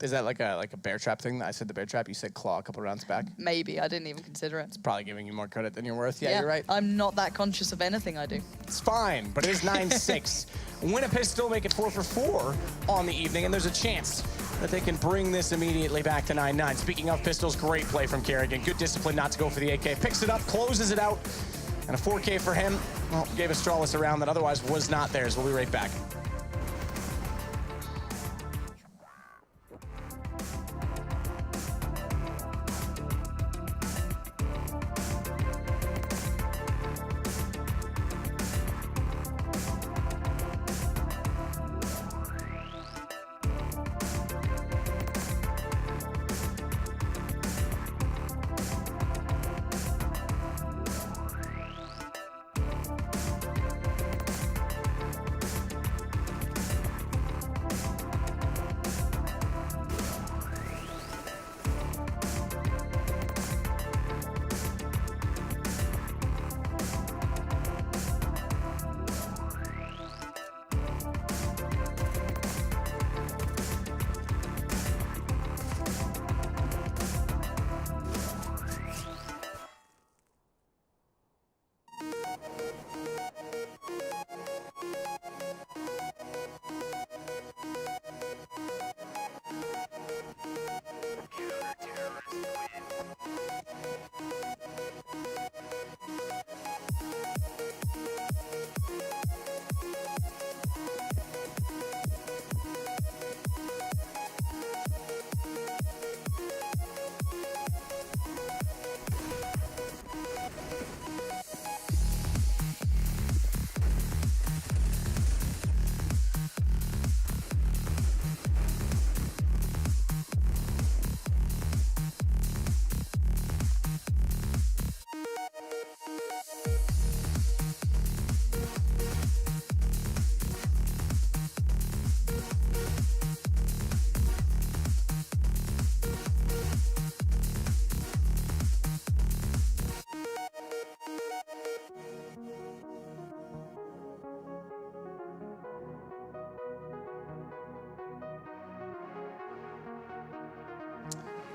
Is that like a bear trap thing? I said the bear trap, you said claw a couple rounds back? Maybe, I didn't even consider it. It's probably giving you more credit than you're worth. Yeah, you're right. I'm not that conscious of anything I do. It's fine, but it is 9-6. Win a pistol, make it 4 for 4 on the evening, and there's a chance that they can bring this immediately back to 9-9. Speaking of pistols, great play from Kerrigan. Good discipline not to go for the AK. Picks it up, closes it out, and a 4K for him. Well, gave Astralis a round that otherwise was not theirs. We'll be right back.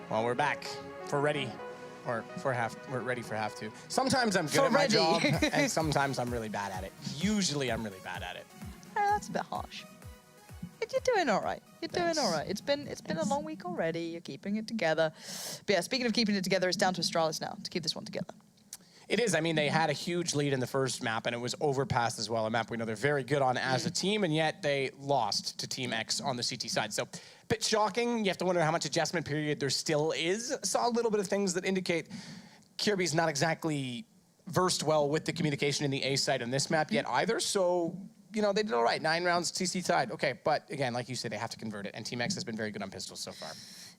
Well, we're back for ready, or we're ready for half two. Sometimes I'm good For at my ready. job, and sometimes I'm really bad at it. Usually I'm really bad at it. That's a bit harsh. You're doing all right. You're Thanks. doing all right. It's been a long week already. You're keeping it together. But yeah, speaking of keeping it together, it's down to Astralis now to keep this one together. It is. I mean, they had a huge lead in the first map, and it was overpassed as well, a map we know they're very good on as a team, and yet they lost to Team X on the CT side. So, a bit shocking. You have to wonder how much adjustment period there still is. Saw a little bit of things that indicate Kirby's not exactly versed well with the communication in the A side on this map yet either, so, you know, they did all right. 9 rounds CT side. Okay, but again, like you said, they have to convert it, and Team X has been very good on pistols so far.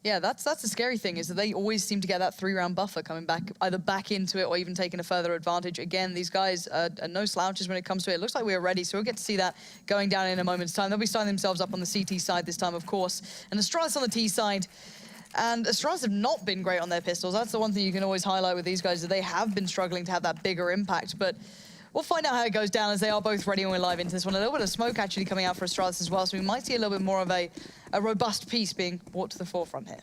Yeah, that's the scary thing, is that they always seem to get that 3-round buffer coming back, either back into it or even taking a further advantage. Again, these guys are no slouches when it comes to it. It looks like we're ready, so we'll get to see that going down in a moment's time. They'll be signing themselves up on the CT side this time, of course. And Astralis on the T side. And Astralis have not been great on their pistols. That's the one thing you can always highlight with these guys, that they have been struggling to have that bigger impact. But we'll find out how it goes down, as they are both ready and we're live into this one. A little bit of smoke actually coming out for Astralis as well, so we might see a little bit more of a robust piece being brought to the forefront here.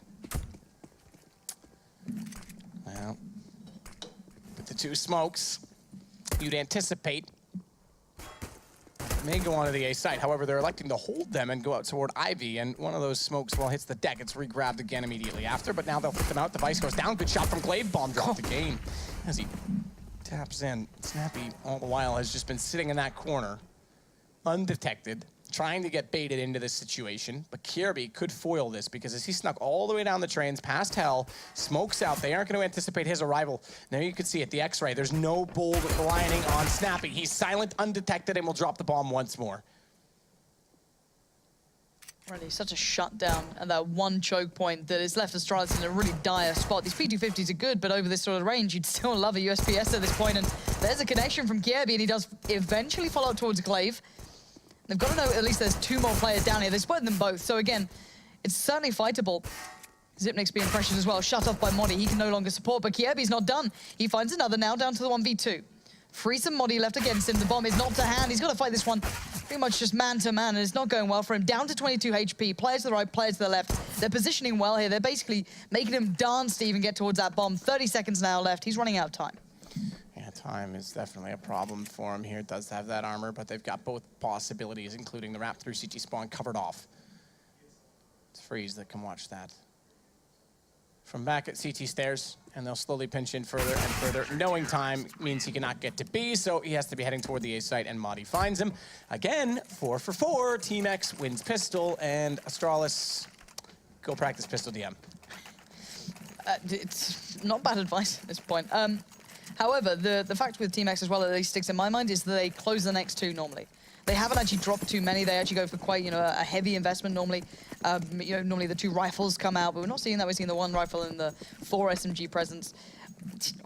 Well, with the 2 smokes, you'd anticipate may go onto the A side. However, they're electing to hold them and go out toward Ivy, and one of those smokes, well, hits the deck. It's re-grabbed again immediately after, but now they'll put them out. The Vice goes down. Good shot from Glaive. Bomb dropped again as he taps in. Snappy, all the while, has just been sitting in that corner, undetected, trying to get baited into this situation, but Kirby could foil this, because as he snuck all the way down the trains, past Hell, smokes out, they aren't going to anticipate his arrival. There you can see it, the X-ray. There's no bold lining on Snappy. He's silent, undetected, and will drop the bomb once more. Really, such a shutdown and that one choke point that has left Astralis in a really dire spot. These P250s are good, but over this sort of range, you'd still love a USPS at this point, and there's a connection from Kirby, and he does eventually follow up towards Glaive. They've got to know at least there's 2 more players down here. They split them both, so again, it's certainly fightable. Zipnik's being pressured as well, shut off by Modi. He can no longer support, but Kirby's not done. He finds another now, down to the 1v2. Freeze and Modi left against him. The bomb is not to hand. He's got to fight this one pretty much just man-to-man, and it's not going well for him. Down to 22 HP. Players to the right, players to the left. They're positioning well here. They're basically making him dance to even get towards that bomb. 30 seconds now left. He's running out of time. Yeah, time is definitely a problem for him here. It does have that armor, but they've got both possibilities, including the wrap through CT spawn covered off. It's Freeze that can watch that from back at CT stairs, and they'll slowly pinch in further and further. Knowing time means he cannot get to B, so he has to be heading toward the A site, and Modi finds him. Again, 4 for 4. Team X wins pistol, and Astralis, go practice pistol DM. It's not bad advice at this point. However, the fact with Team X as well that they sticks in my mind is that they close the next 2 normally. They haven't actually dropped too many. They actually go for quite, a heavy investment normally. Normally the 2 rifles come out, but we're not seeing that. We're seeing the 1 rifle and the 4 SMG presence.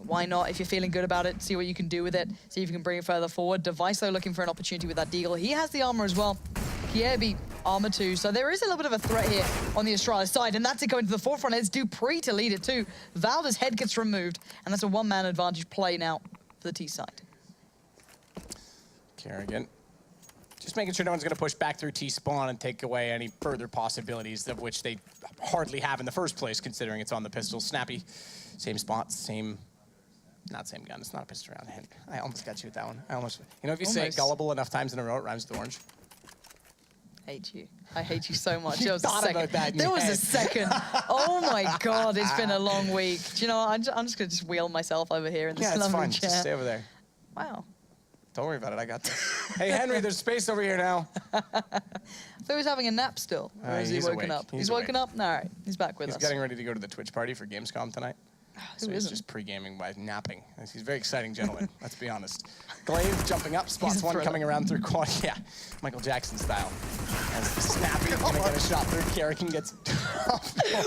Why not? If you're feeling good about it, see what you can do with it. See if you can bring it further forward. Device, though, looking for an opportunity with that deagle. He has the armor as well. Kirby, armor too. So there is a little bit of a threat here on the Astralis side, and that's it going to the forefront. It's Dupree to lead it too. Valda's head gets removed, and that's a 1-man advantage play now for the T side. Kerrigan, just making sure no one's going to push back through T-spawn and take away any further possibilities, of which they hardly have in the first place, considering it's on the pistol. Snappy, same spot, not same gun. It's not a pistol round. I almost got you with that one. If you say gullible enough times in a row, it rhymes with orange. Hate you. I hate you so much. You There was a thought second. about that in There your was head. a second. Oh my God, it's been a long week. Do you know what? I'm just going to wheel myself over here in this Yeah, it's lovely fine. chair. Just stay over there. Wow. Don't worry about it. I got this. Hey, Henry, there's space over here now. I thought he was having a nap still. Or has he he's woken awake. up? He's woken awake. up? No, all right. He's back with He's us. getting ready to go to the Twitch party for Gamescom tonight. So Who he's isn't? just pre-gaming by napping. He's a very exciting gentleman, let's be honest. Glaive jumping up, spots He's a one thriller. coming around through quad. Yeah, Michael Jackson style. As Snappy gonna get a shot through. Kerrigan gets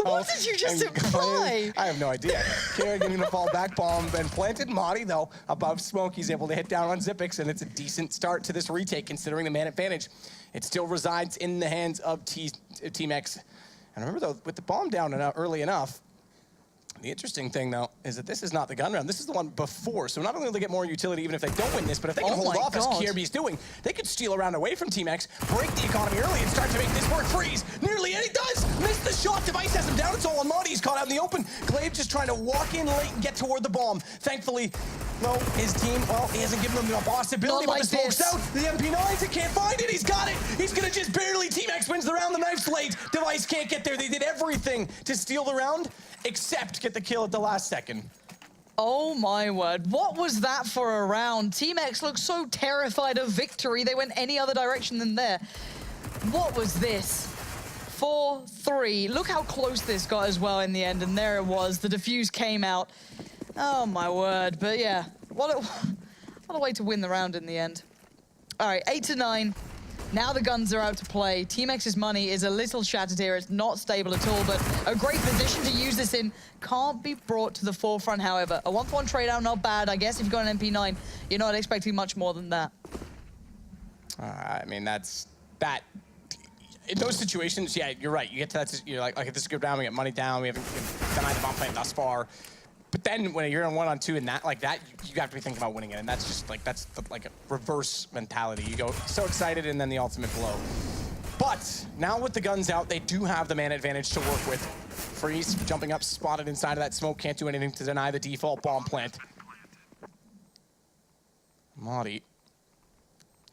What did you just and imply? I have no idea. Kerrigan gonna fall back, bomb then planted. Modi though, above smoke, he's able to hit down on Zipix, and it's a decent start to this retake considering the man advantage. It still resides in the hands of Team X. And remember though, with the bomb down early enough, the interesting thing, though, is that this is not the gun round. This is the one before. So not only will they get more utility even if they don't win this, but if they can hold off as Kirby's doing, they could steal a round away from Team X, break the economy early, and start to make this work. Freeze! Nearly, and he does! Missed the shot. Device has him down. It's all on Monty. He's caught out in the open. Glaive just trying to walk in late and get toward the bomb. Thankfully, no, his team, well, he hasn't given them the possibility, Not but like the smoke's this. out. The MP9s, it can't find it. He's got it. He's going to just barely. Team X wins the round. The knife's late. Device can't get there. They did everything to steal the round, except get the kill at the last second. Oh my word, what was that for a round? Team X looked so terrified of victory, they went any other direction than there. What was this? 4-3. Look how close this got as well in the end, and there it was. The defuse came out. Oh my word, but yeah, what a way to win the round in the end. All right, 8-9. Now the guns are out to play. Team X's money is a little shattered here. It's not stable at all, but a great position to use this in. Can't be brought to the forefront, however. A 1-for-1 trade out, not bad. I guess if you've got an MP9, you're not expecting much more than that. I mean, that's that. In those situations, yeah, you're right. You get to that, you're like, okay, this is good round. We get money down. We haven't denied the bomb plant thus far. But then when you're on 1-on-2 and that like that, you have to be thinking about winning it, and that's just like like a reverse mentality. You go so excited and then the ultimate blow. But now with the guns out, they do have the man advantage to work with. Freeze jumping up, spotted inside of that smoke, can't do anything to deny the default bomb plant. Madi,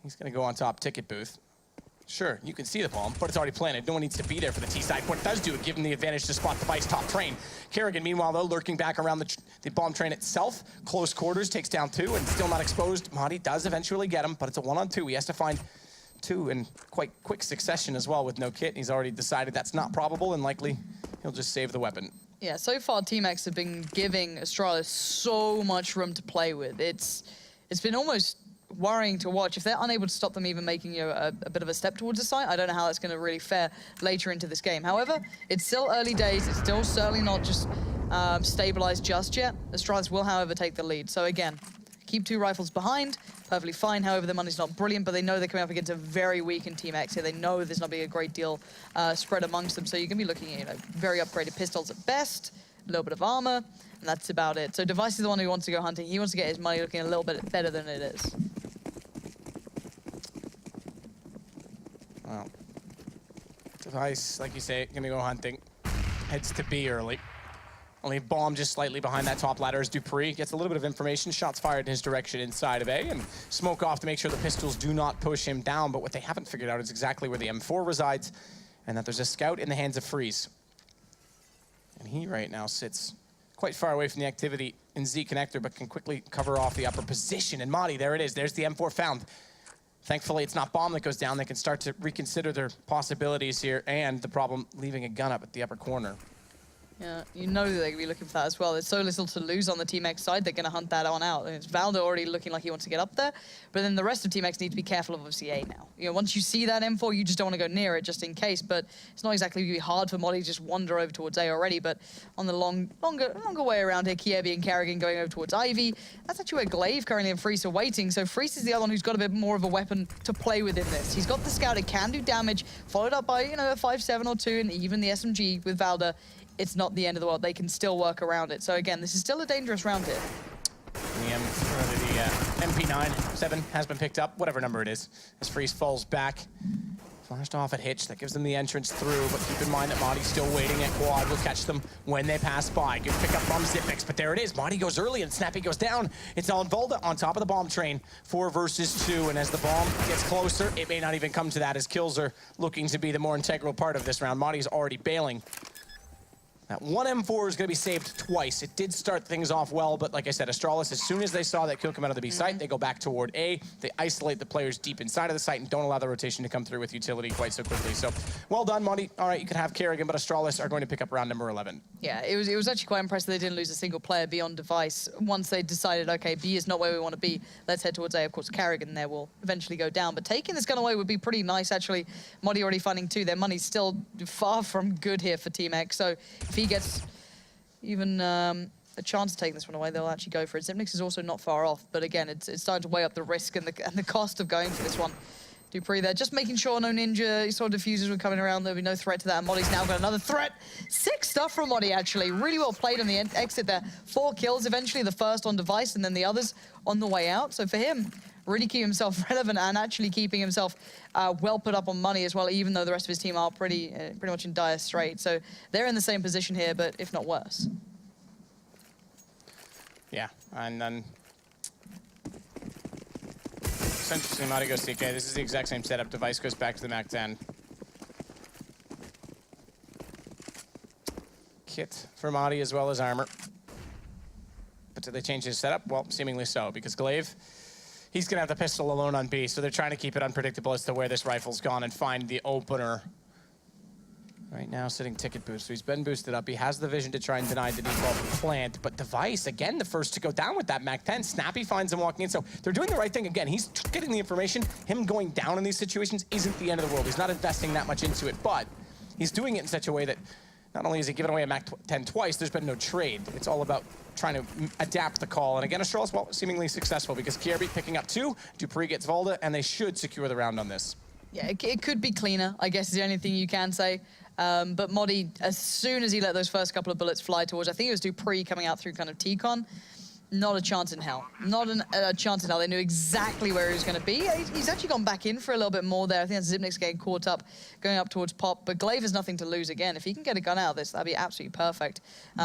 he's gonna go on top ticket booth. Sure, you can see the bomb, but it's already planted. No one needs to be there for the T-side. What it does do, it gives him the advantage to spot Device top train. Kerrigan, meanwhile, though, lurking back around the bomb train itself. Close quarters, takes down 2, and still not exposed. Madi does eventually get him, but it's a 1-on-2. He has to find 2 in quite quick succession as well with no kit. He's already decided that's not probable, and likely he'll just save the weapon. Yeah, so far Team X have been giving Astralis so much room to play with. It's been almost worrying to watch. If they're unable to stop them even making a bit of a step towards the site, I don't know how that's going to really fare later into this game. However, it's still early days. It's still certainly not just stabilized just yet. Astralis will, however, take the lead. So again, keep 2 rifles behind. Perfectly fine. However, the money's not brilliant, but they know they're coming up against a very weakened Team X here. They know there's not being a great deal spread amongst them. So you're going to be looking at, very upgraded pistols at best, a little bit of armor, and that's about it. So Device is the one who wants to go hunting. He wants to get his money looking a little bit better than it is. Well, Device, like you say, gonna go hunting. Heads to B early. Only bomb just slightly behind that top ladder as Dupree gets a little bit of information. Shots fired in his direction inside of A, and smoke off to make sure the pistols do not push him down. But what they haven't figured out is exactly where the M4 resides, and that there's a scout in the hands of Freeze. And he right now sits quite far away from the activity in Z connector, but can quickly cover off the upper position. And Madi, there it is. There's the M4 found. Thankfully, it's not bomb that goes down. They can start to reconsider their possibilities here, and the problem, leaving a gun up at the upper corner. Yeah, you know that they're going to be looking for that as well. There's so little to lose on the Team X side, they're going to hunt that on out. And it's Valda already looking like he wants to get up there, but then the rest of Team X need to be careful of obviously A now. Once you see that M4, you just don't want to go near it just in case, but it's not exactly going to be hard for Molly to just wander over towards A already, but on the longer way around here, Kiebi and Carrigan going over towards Ivy, that's actually where Glaive currently and Freeze are waiting, so Freeze is the other one who's got a bit more of a weapon to play with in this. He's got the scout, it can do damage, followed up by, a 5.7 or 2, and even the SMG with Valda. It's not the end of the world. They can still work around it. So again, this is still a dangerous round here. The MP9, 7 has been picked up, whatever number it is, as Freeze falls back. Flashed off at Hitch, that gives them the entrance through, but keep in mind that Madi's still waiting at quad. Will catch them when they pass by. Good pick up from Zipmix, but there it is. Madi goes early and Snappy goes down. It's on Volda on top of the bomb train, 4 versus 2, and as the bomb gets closer, it may not even come to that, as kills are looking to be the more integral part of this round. Madi's already bailing. That 1 M4 is going to be saved twice. It did start things off well, but like I said, Astralis, as soon as they saw that kill come out of the B site, they go back toward A. They isolate the players deep inside of the site and don't allow the rotation to come through with utility quite so quickly. So, well done, Monty. All right, you can have Kerrigan, but Astralis are going to pick up round number 11. Yeah, it was actually quite impressive they didn't lose a single player beyond Device. Once they decided, okay, B is not where we want to be, let's head towards A. Of course, Kerrigan there will eventually go down, but taking this gun away would be pretty nice, actually. Monty already finding 2. Their money's still far from good here for Team X, so if he gets even a chance to take this one away, they'll actually go for it. Zipnix is also not far off, but again, it's starting to weigh up the risk and the cost of going for this one. Dupree there, just making sure no ninja sort of diffusers were coming around. There'll be no threat to that. Moddy's now got another threat. 6 stuff from Moddy, actually. Really well played on the exit there. 4 kills eventually, the first on device and then the others on the way out. So for him, really keeping himself relevant and actually keeping himself well put up on money as well, even though the rest of his team are pretty much in dire straits. So they're in the same position here, but if not worse. Yeah, and then it's interesting. Madi goes TK. This is the exact same setup. Device goes back to the Mac 10. Kit for Madi as well as armor. But did they change his setup? Well, seemingly so, because Glaive, he's going to have the pistol alone on B, so they're trying to keep it unpredictable as to where this rifle's gone and find the opener. Right now, sitting ticket boost, so he's been boosted up. He has the vision to try and deny the default plant, but Device, again, the first to go down with that Mac 10. Snappy finds him walking in, so they're doing the right thing again. He's getting the information. Him going down in these situations isn't the end of the world. He's not investing that much into it, but he's doing it in such a way that not only is he giving away a Mac 10 twice, there's been no trade. It's all about trying to adapt the call. And again, Astralis, well, seemingly successful because Kierby picking up 2, Dupree gets Volda, and they should secure the round on this. Yeah, it could be cleaner, I guess is the only thing you can say. But Moddy, as soon as he let those first couple of bullets fly towards, I think it was Dupree coming out through kind of T-Con, not a chance in hell. Not a chance in hell. They knew exactly where he was going to be. He's actually gone back in for a little bit more there. I think that's Zipnik's getting caught up, going up towards Pop. But Glaive has nothing to lose again. If he can get a gun out of this, that'd be absolutely perfect.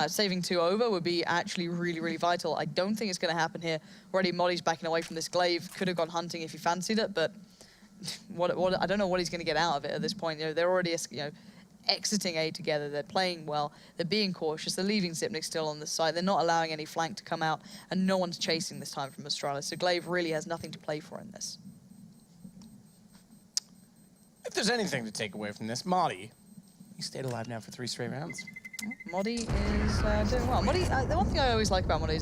Saving 2 over would be actually really, really vital. I don't think it's going to happen here. Already Moddy's backing away from this. Glaive could have gone hunting if he fancied it, but I don't know what he's going to get out of it at this point. You know, they're already, exiting A together. They're playing well. They're being cautious. They're leaving Zipnik still on the side. They're not allowing any flank to come out, and no one's chasing this time from Astralis. So Glaive really has nothing to play for in this. If there's anything to take away from this, Madi, he stayed alive now for 3 straight rounds. Moddy is doing well. Moddy, the one thing I always like about Moddy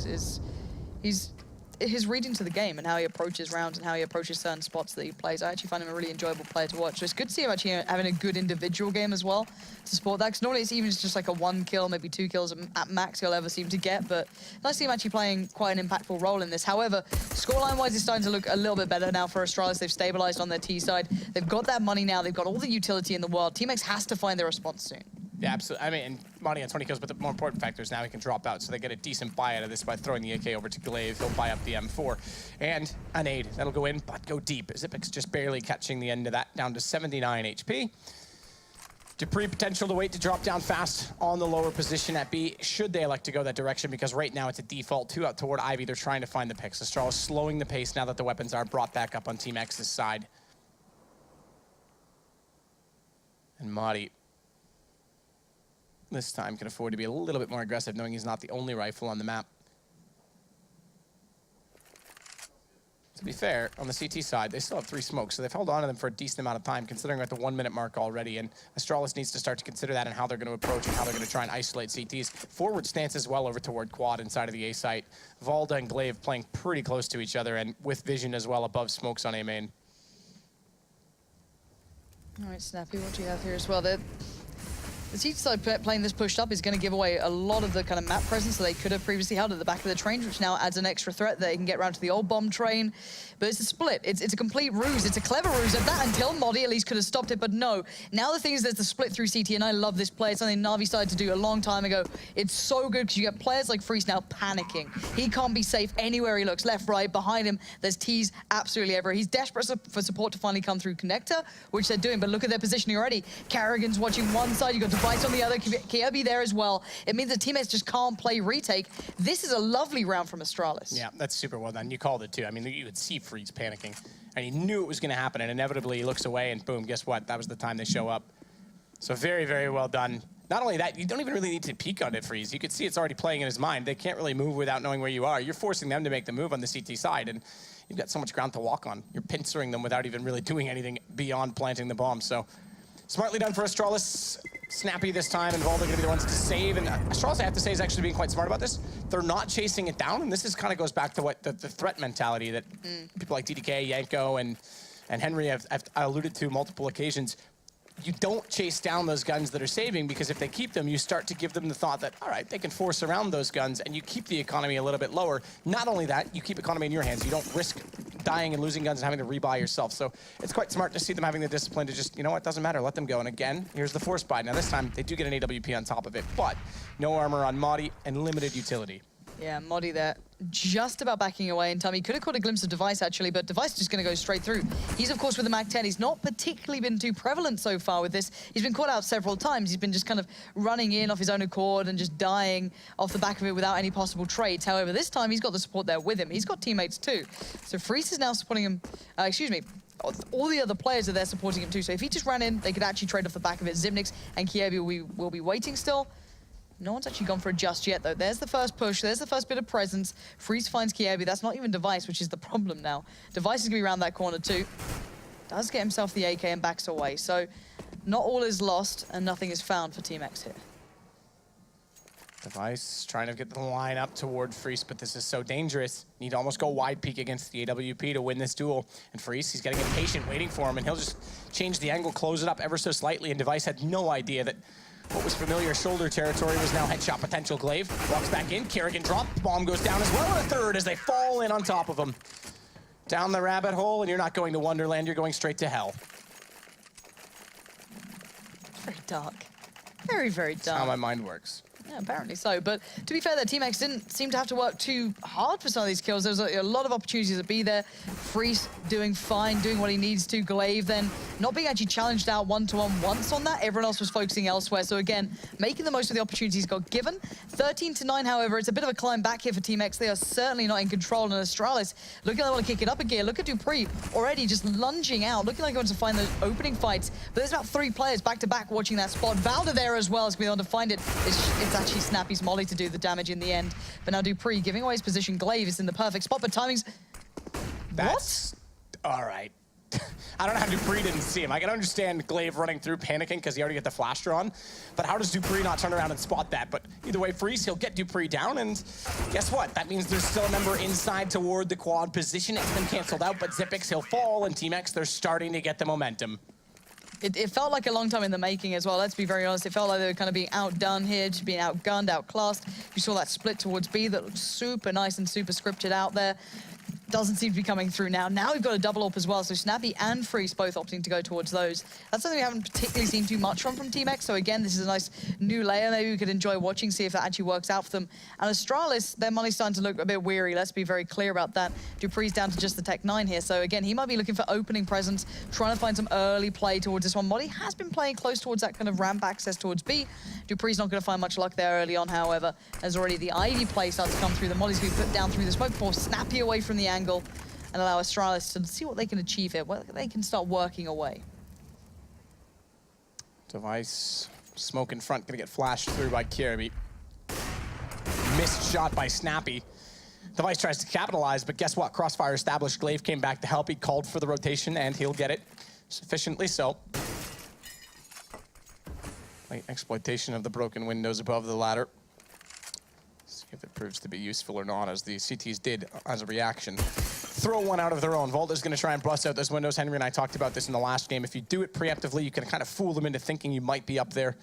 is his reading to the game and how he approaches rounds and how he approaches certain spots that he plays. I actually find him a really enjoyable player to watch. So it's good to see him actually having a good individual game as well to support that. Because normally it's even just like a 1 kill, maybe 2 kills at max he'll ever seem to get. But nice to see him actually playing quite an impactful role in this. However, scoreline-wise, it's starting to look a little bit better now for Astralis. They've stabilized on their T side. They've got that money now. They've got all the utility in the world. Team X has to find their response soon. Yeah, absolutely. I mean, and Madi on 20 kills, but the more important factor is now he can drop out, so they get a decent buy out of this by throwing the AK over to Glaive. He'll buy up the M4. And a nade. That'll go in, but go deep. Zipik's just barely catching the end of that, down to 79 HP. Dupree potential to wait to drop down fast on the lower position at B, should they elect to go that direction, because right now it's a default 2 out toward Ivy. They're trying to find the picks. Astralis slowing the pace now that the weapons are brought back up on Team X's side. And Madi this time can afford to be a little bit more aggressive, knowing he's not the only rifle on the map. To be fair, on the CT side, they still have 3 smokes, so they've held on to them for a decent amount of time, considering we're at the 1-minute mark already, and Astralis needs to start to consider that and how they're going to approach and how they're going to try and isolate CTs. Forward stance as well over toward quad inside of the A site. Volda and Glaive playing pretty close to each other, and with vision as well above smokes on A main. All right, Snappy, what do you have here as well? The CT side playing this pushed up is going to give away a lot of the kind of map presence that they could have previously held at the back of the train, which now adds an extra threat that they can get around to the old bomb train. But it's a split. It's a complete ruse. It's a clever ruse at that, until Moddy at least could have stopped it. But no, now the thing is there's the split through CT, and I love this play. It's something Na'Vi started to do a long time ago. It's so good because you get players like Freeze now panicking. He can't be safe anywhere he looks, left, right, behind him. There's T's absolutely everywhere. He's desperate for support to finally come through Connector, which they're doing. But look at their positioning already. Karrigan's watching one side. You've got Device on the other. Kierby there as well. It means the teammates just can't play retake. This is a lovely round from Astralis. Yeah, that's super well done. You called it too. I mean, you could see Freeze panicking, and he knew it was going to happen, and inevitably he looks away, and boom, guess what? That was the time they show up. So very, very well done. Not only that, you don't even really need to peek on it, Freeze. You can see it's already playing in his mind. They can't really move without knowing where you are. You're forcing them to make the move on the CT side, and you've got so much ground to walk on. You're pincering them without even really doing anything beyond planting the bomb. So smartly done for Astralis. Snappy this time, and Volda going to be the ones to save. And Astralis, I have to say, is actually being quite smart about this. They're not chasing it down, and this is kind of goes back to what the threat mentality that people like DDK, Yanko, and Henry have alluded to multiple occasions. You don't chase down those guns that are saving, because if they keep them, you start to give them the thought that, all right, they can force around those guns, and you keep the economy a little bit lower. Not only that, you keep economy in your hands. You don't risk dying and losing guns and having to rebuy yourself. So it's quite smart to see them having the discipline to just, you know what, doesn't matter, let them go. And again, here's the force buy. Now this time, they do get an AWP on top of it, but no armor on Modi and limited utility. Yeah, Modi there just about backing away in time. He could have caught a glimpse of Device, actually, but Device is just going to go straight through. He's, of course, with the Mac 10. He's not particularly been too prevalent so far with this. He's been caught out several times. He's been just kind of running in off his own accord and just dying off the back of it without any possible trades. However, this time, he's got the support there with him. He's got teammates, too. So Freeze is now supporting him. All the other players are there supporting him, too. So if he just ran in, they could actually trade off the back of it. Zipnix and Kievi will be waiting still. No one's actually gone for it just yet, though. There's the first push. There's the first bit of presence. Freeze finds Kievi. That's not even Device, which is the problem now. Device is going to be around that corner, too. Does get himself the AK and backs away. So not all is lost, and nothing is found for Team X here. Device trying to get the line up toward Freeze, but this is so dangerous. Need to almost go wide peek against the AWP to win this duel. And Freeze, he's getting impatient, waiting for him, and he'll just change the angle, close it up ever so slightly, and Device had no idea that what was familiar shoulder territory was now headshot potential. Glaive walks back in, Kerrigan drop, bomb goes down as well, and a third as they fall in on top of him. Down the rabbit hole, and you're not going to Wonderland, you're going straight to hell. Very dark. Very, very dark. That's how my mind works. Yeah, apparently so. But to be fair, that Team X didn't seem to have to work too hard for some of these kills. There was a lot of opportunities to be there. Freeze doing fine, doing what he needs to. Glaive then not being actually challenged out one-to-one once on that. Everyone else was focusing elsewhere. So again, making the most of the opportunities got given. 13-9, however, it's a bit of a climb back here for Team X. They are certainly not in control. And Astralis looking like they want to kick it up a gear. Look at Dupree already just lunging out, looking like he wants to find those opening fights. But there's about 3 players back-to-back watching that spot. Valda there as well is going to be able to find it. It's actually Snappy's molly to do the damage in the end. But now Dupree giving away his position. Glaive is in the perfect spot, but timing's... That's... What? All right. I don't know how Dupree didn't see him. I can understand Glaive running through, panicking because he already got the flash drawn. But how does Dupree not turn around and spot that? But either way, Freeze, he'll get Dupree down. And guess what? That means there's still a member inside toward the quad position. It's been canceled out, but Zipix, he'll fall. And Team X, they're starting to get the momentum. It felt like a long time in the making as well, let's be very honest. It felt like they were kind of being outdone here, just being outgunned, outclassed. You saw that split towards B that looked super nice and super scripted out there. Doesn't seem to be coming through now. Now we've got a double AWP as well, so Snappy and Freeze both opting to go towards those. That's something we haven't particularly seen too much from Team X, so again, this is a nice new layer. Maybe we could enjoy watching, see if that actually works out for them. And Astralis, their money's starting to look a bit weary. Let's be very clear about that. Dupree's down to just the Tech 9 here, so again, he might be looking for opening presence, trying to find some early play towards this one. Modi has been playing close towards that kind of ramp access towards B. Dupree's not going to find much luck there early on, however, as already the Ivy play starts to come through. The Modi's going to be put down through the smoke, force Snappy away from the angle, and allow Astralis to see what they can achieve here, what they can start working away. Device, smoke in front, gonna get flashed through by Kirby. Missed shot by Snappy. Device tries to capitalize, but guess what? Crossfire established. Glaive came back to help. He called for the rotation, and he'll get it sufficiently so. Late exploitation of the broken windows above the ladder. See if it proves to be useful or not, as the CTs did as a reaction. Throw one out of their own. Volta's going to try and bust out those windows. Henry and I talked about this in the last game. If you do it preemptively, you can kind of fool them into thinking you might be up there.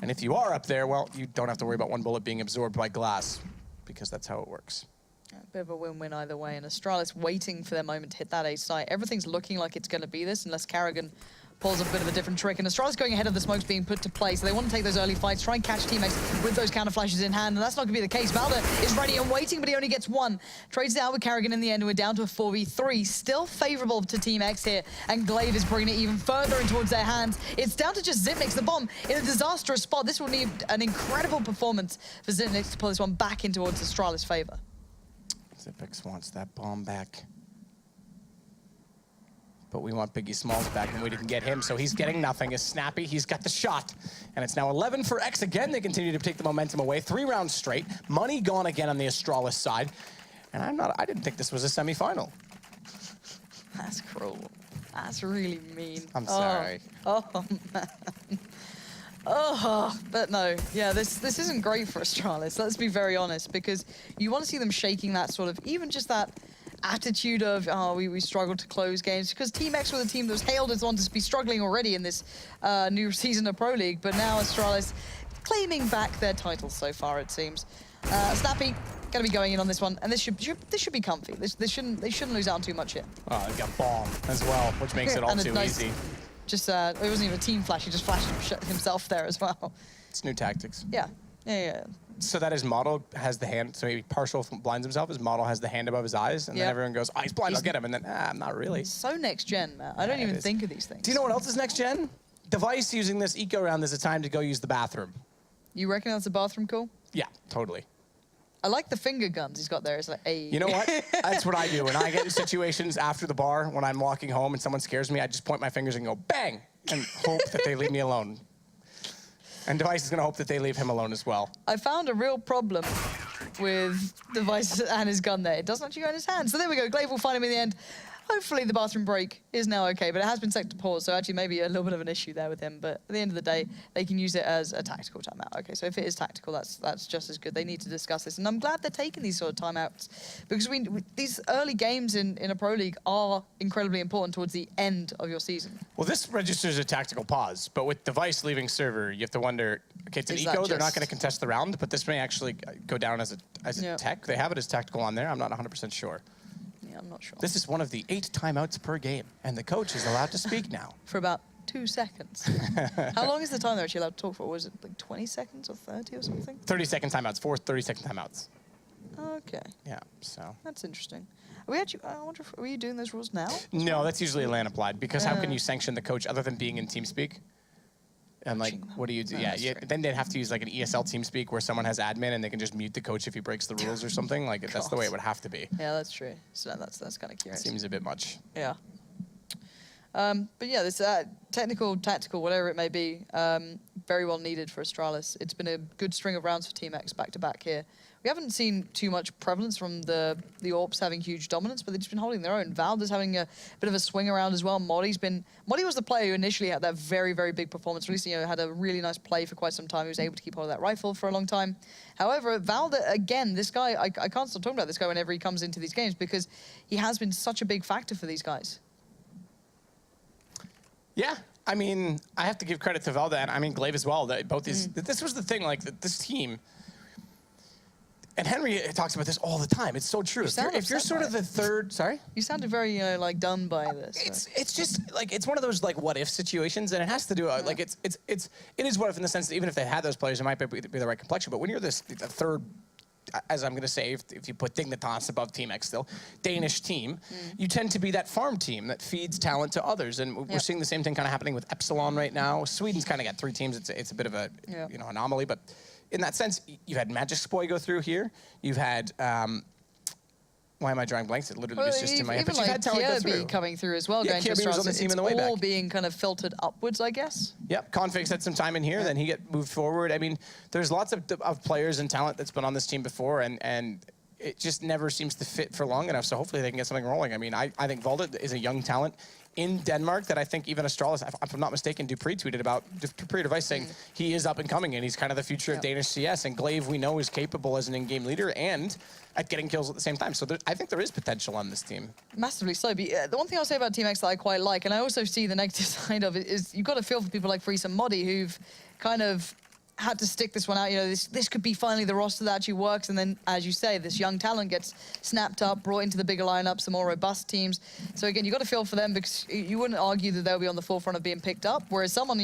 And if you are up there, well, you don't have to worry about one bullet being absorbed by glass, because that's how it works. A bit of a win-win either way, and Astralis waiting for their moment to hit that A site. Everything's looking like it's going to be this, unless Kerrigan pulls up a bit of a different trick, and Astralis going ahead of the smokes being put to play, so they want to take those early fights, try and catch teammates with those counter flashes in hand, and that's not going to be the case. Valda is ready and waiting, but he only gets one. Trades it out with Kerrigan in the end, and we're down to a 4v3. Still favorable to Team X here, and Glaive is bringing it even further in towards their hands. It's down to just Zipnix, the bomb, in a disastrous spot. This will need an incredible performance for Zipnix to pull this one back in towards Astralis' favor. Zipix wants that bomb back. But we want Biggie Smalls back, and we didn't get him, so he's getting nothing. As Snappy, he's got the shot. And it's now 11 for X again. They continue to take the momentum away. 3 rounds straight. Money gone again on the Astralis side. And I didn't think this was a semifinal. That's cruel. That's really mean. I'm sorry. Oh man. Oh, but no, yeah, this isn't great for Astralis, let's be very honest, because you want to see them shaking that sort of, even just that attitude of, oh, we struggled to close games, because Team X was a team that was hailed as one to be struggling already in this new season of Pro League, but now Astralis claiming back their titles so far, it seems. Snappy, gonna be going in on this one, and this should be comfy. They shouldn't lose out on too much here. Oh, they've got bomb as well, which makes it all too easy. Just it wasn't even a team flash. He just flashed himself there as well. It's new tactics. Yeah. So that his model has the hand, so maybe partial blinds himself, his model has the hand above his eyes, and then everyone goes, oh, he's blind, I'll get him, and then, not really. So next gen, man. I don't even think of these things. Do you know what else is next gen? Device using this eco round as a time to go use the bathroom. You reckon that's a bathroom call? Yeah, totally. I like the finger guns he's got there. It's like, hey. You know what? That's what I do. When I get in situations after the bar, when I'm walking home and someone scares me, I just point my fingers and go, bang, and hope that they leave me alone. And Device is going to hope that they leave him alone as well. I found a real problem with Device and his gun there. It doesn't actually go in his hand. So there we go. Glaive will find him in the end. Hopefully the bathroom break is now okay, but it has been set to pause, so actually maybe a little bit of an issue there with him. But at the end of the day, they can use it as a tactical timeout. Okay, so if it is tactical, that's just as good. They need to discuss this, and I'm glad they're taking these sort of timeouts because these early games in a pro league are incredibly important towards the end of your season. Well, this registers a tactical pause, but with Device leaving server, you have to wonder, okay, it's an eco, they're not going to contest the round, but this may actually go down as a tech. They have it as tactical on there. I'm not 100% sure. I'm not sure. This is one of the 8 timeouts per game, and the coach is allowed to speak now. For about 2 seconds. How long is the time they're actually allowed to talk for? Was it like 20 seconds or 30 or something? 30-second timeouts, 4 30-second timeouts. Okay. Yeah, so. That's interesting. Are we actually, I wonder if, are you doing those rules now? No, that's usually LAN applied, because how can you sanction the coach other than being in TeamSpeak? And like, what do you do? Then they'd have to use like an ESL TeamSpeak where someone has admin and they can just mute the coach if he breaks the rules or something. Like that's the way it would have to be. Yeah, that's true. So that's kind of curious. Seems a bit much. Yeah. But yeah, this technical, tactical, whatever it may be, very well needed for Astralis. It's been a good string of rounds for Team X back to back here. We haven't seen too much prevalence from the AWPs having huge dominance, but they've just been holding their own. Valda's having a bit of a swing around as well. Modi was the player who initially had that very, very big performance. Releasing, had a really nice play for quite some time. He was able to keep hold of that rifle for a long time. However, Valda, again, this guy, I can't stop talking about this guy whenever he comes into these games because he has been such a big factor for these guys. Yeah, I mean, I have to give credit to Valda and I mean Glaive as well. That both these, this was the thing, like this team. And Henry talks about this all the time. It's so true. If you're sort of the third, sorry? You sounded very, like, done by this. It's just, like, it's one of those, like, what-if situations, and it has to do, like, it is what-if in the sense that even if they had those players, it might be the right complexion. But when you're the third, as I'm going to say, if you put Dignitas above Team X still, Danish team, you tend to be that farm team that feeds talent to others. And we're seeing the same thing kind of happening with Epsilon right now. Sweden's kind of got 3 teams. It's a bit of a, anomaly, but... In that sense, you've had Matchday go through here. You've had, why am I drawing blanks? It literally was just in my head. But you've had talent go through. Coming through as well. Yeah, Kirby was on the team in the way back. It's all being kind of filtered upwards, I guess. Yep, Config's had some time in here, then he get moved forward. I mean, there's lots of players and talent that's been on this team before, and it just never seems to fit for long enough. So hopefully they can get something rolling. I mean, I think Valda is a young talent in Denmark that I think even Astralis, if I'm not mistaken, Dupree tweeted about, Dupree Device saying he is up and coming and he's kind of the future of Danish CS, and Glaive we know is capable as an in-game leader and at getting kills at the same time. So I think there is potential on this team. Massively so. But, the one thing I'll say about Team X that I quite like, and I also see the negative side of it, is you've got to feel for people like Freeze and Modi who've kind of had to stick this one out. This could be finally the roster that actually works, and then, as you say, this young talent gets snapped up, brought into the bigger lineups, the more robust teams. So again, you've got to feel for them because you wouldn't argue that they'll be on the forefront of being picked up, whereas someone,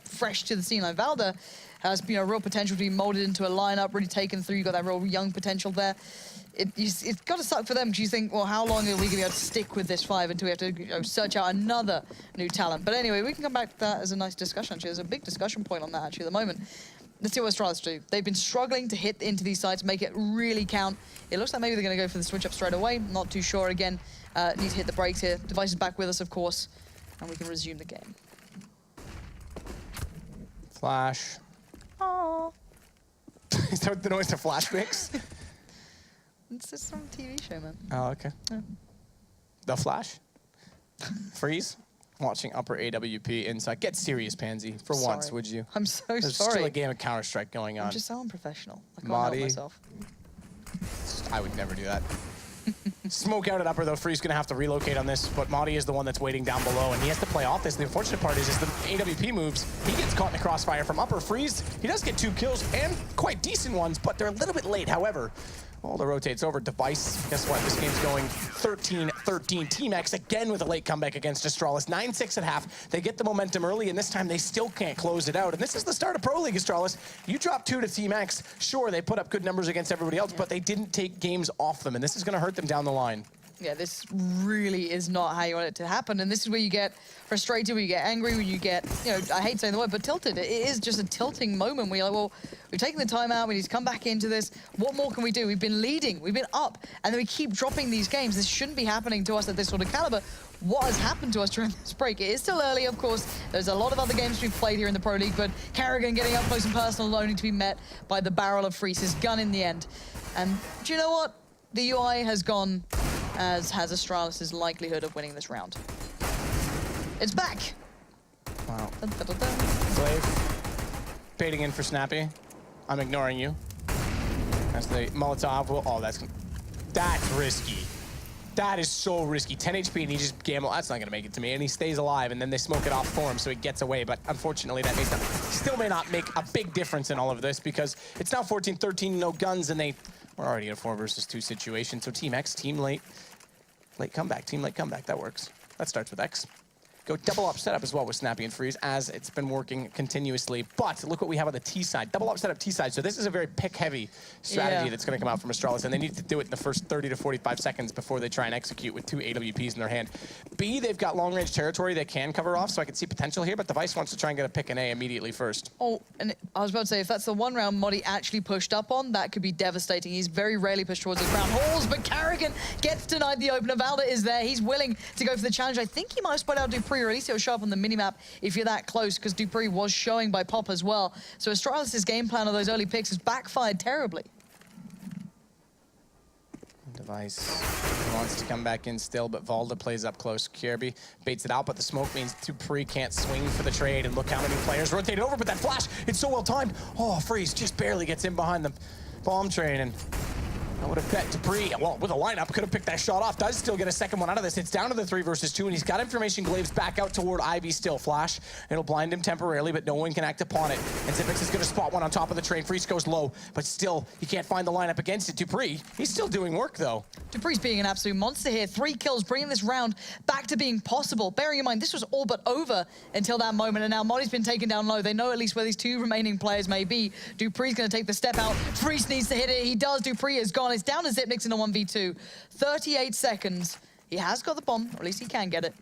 fresh to the scene like Valda has, real potential to be molded into a lineup, really taken through. You've got that real young potential there. It's got to suck for them because you think, well, how long are we going to be able to stick with this 5 until we have to search out another new talent? But anyway, we can come back to that as a nice discussion. Actually, there's a big discussion point on that actually at the moment. Let's see what Astralis do. They've been struggling to hit into these sites, make it really count. It looks like maybe they're going to go for the switch up straight away. Not too sure again. Need to hit the brakes here. Device is back with us, of course, and we can resume the game. Flash. Oh. Is that what the noise to Flash makes? It's just some TV show, man. Oh, okay. Yeah. The Flash? Freeze? Watching upper AWP inside. Get serious, Pansy. For once, would you? I'm so There's sorry. still a game of Counter-Strike going on. I'm just so unprofessional. I can't help myself. I would never do that. Smoke out at upper, though. Free's going to have to relocate on this, but Madi is the one that's waiting down below, and he has to play off this. The unfortunate part is the AWP moves. He gets caught in the crossfire from upper. Freeze, he does get 2 kills, and quite decent ones, but they're a little bit late. However, all the rotates over. Device, guess what? This game's going 13-13. Team X again with a late comeback against Astralis. 9-6 at half. They get the momentum early, and this time they still can't close it out. And this is the start of Pro League, Astralis. You drop 2 to Team X. Sure, they put up good numbers against everybody else, but they didn't take games off them, and this is going to hurt them down the line. Yeah, this really is not how you want it to happen. And this is where you get frustrated, where you get angry, where you get, you know, I hate saying the word, but tilted. It is just a tilting moment where you're like, well, we've taken the time out, we need to come back into this. What more can we do? We've been leading, we've been up, and then we keep dropping these games. This shouldn't be happening to us at this sort of caliber. What has happened to us during this break? It is still early, of course. There's a lot of other games we've played here in the Pro League, but Carrigan getting up close and personal only to be met by the barrel of Freeze, his gun in the end. And do you know what? The UI has gone, as has Astralis' likelihood of winning this round. It's back. Wow. Dun, dun, dun, dun. Glaive, baiting in for Snappy. I'm ignoring you. That's the Molotov. Oh, that's risky. That is so risky. 10 HP and he just gamble. That's not gonna make it to me. And he stays alive, and then they smoke it off for him, so he gets away. But unfortunately, that still may not make a big difference in all of this, because it's now 14-13, no guns, and we're already in a 4 versus 2 situation. So Team X, team late comeback, team late comeback. That works. That starts with X. Go double up setup as well with Snappy and Freeze, as it's been working continuously. But look what we have on the T side. Double up setup T side. So this is a very pick-heavy strategy that's going to come out from Astralis, and they need to do it in the first 30 to 45 seconds before they try and execute with 2 AWPs in their hand. B, they've got long-range territory they can cover off, so I can see potential here, but Device wants to try and get a pick and A immediately first. Oh, and I was about to say, if that's the one round Modi actually pushed up on, that could be devastating. He's very rarely pushed towards the ground halls, but Carrigan gets denied the opener. Valda is there. He's willing to go for the challenge. I think he might have spotted out Dupree, or at least he'll show up on the minimap if you're that close, because Dupree was showing by Pop as well. So Astralis' game plan of those early picks has backfired terribly. Device wants to come back in still, but Valda plays up close. Kirby baits it out, but the smoke means Dupree can't swing for the trade, and look how many players rotate over, but that flash, it's so well timed. Oh, Freeze just barely gets in behind the bomb train, and I would have bet Dupree, well, with a lineup, could have picked that shot off. Does still get a second one out of this. It's down to the 3 versus 2, and he's got information. Glaive's back out toward Ivy still. Flash, it'll blind him temporarily, but no one can act upon it. And Zipix is gonna spot one on top of the train. Freeze goes low, but still, he can't find the lineup against it. Dupree, he's still doing work, though. Dupree's being an absolute monster here. 3 kills, bringing this round back to being possible. Bearing in mind, this was all but over until that moment, and now Modi's been taken down low. They know at least where these 2 remaining players may be. Dupree's gonna take the step out. Freeze needs to hit it. He does. Dupree is gone. It's down to Zipnix in a 1v2. 38 seconds. He has got the bomb, or at least he can get it.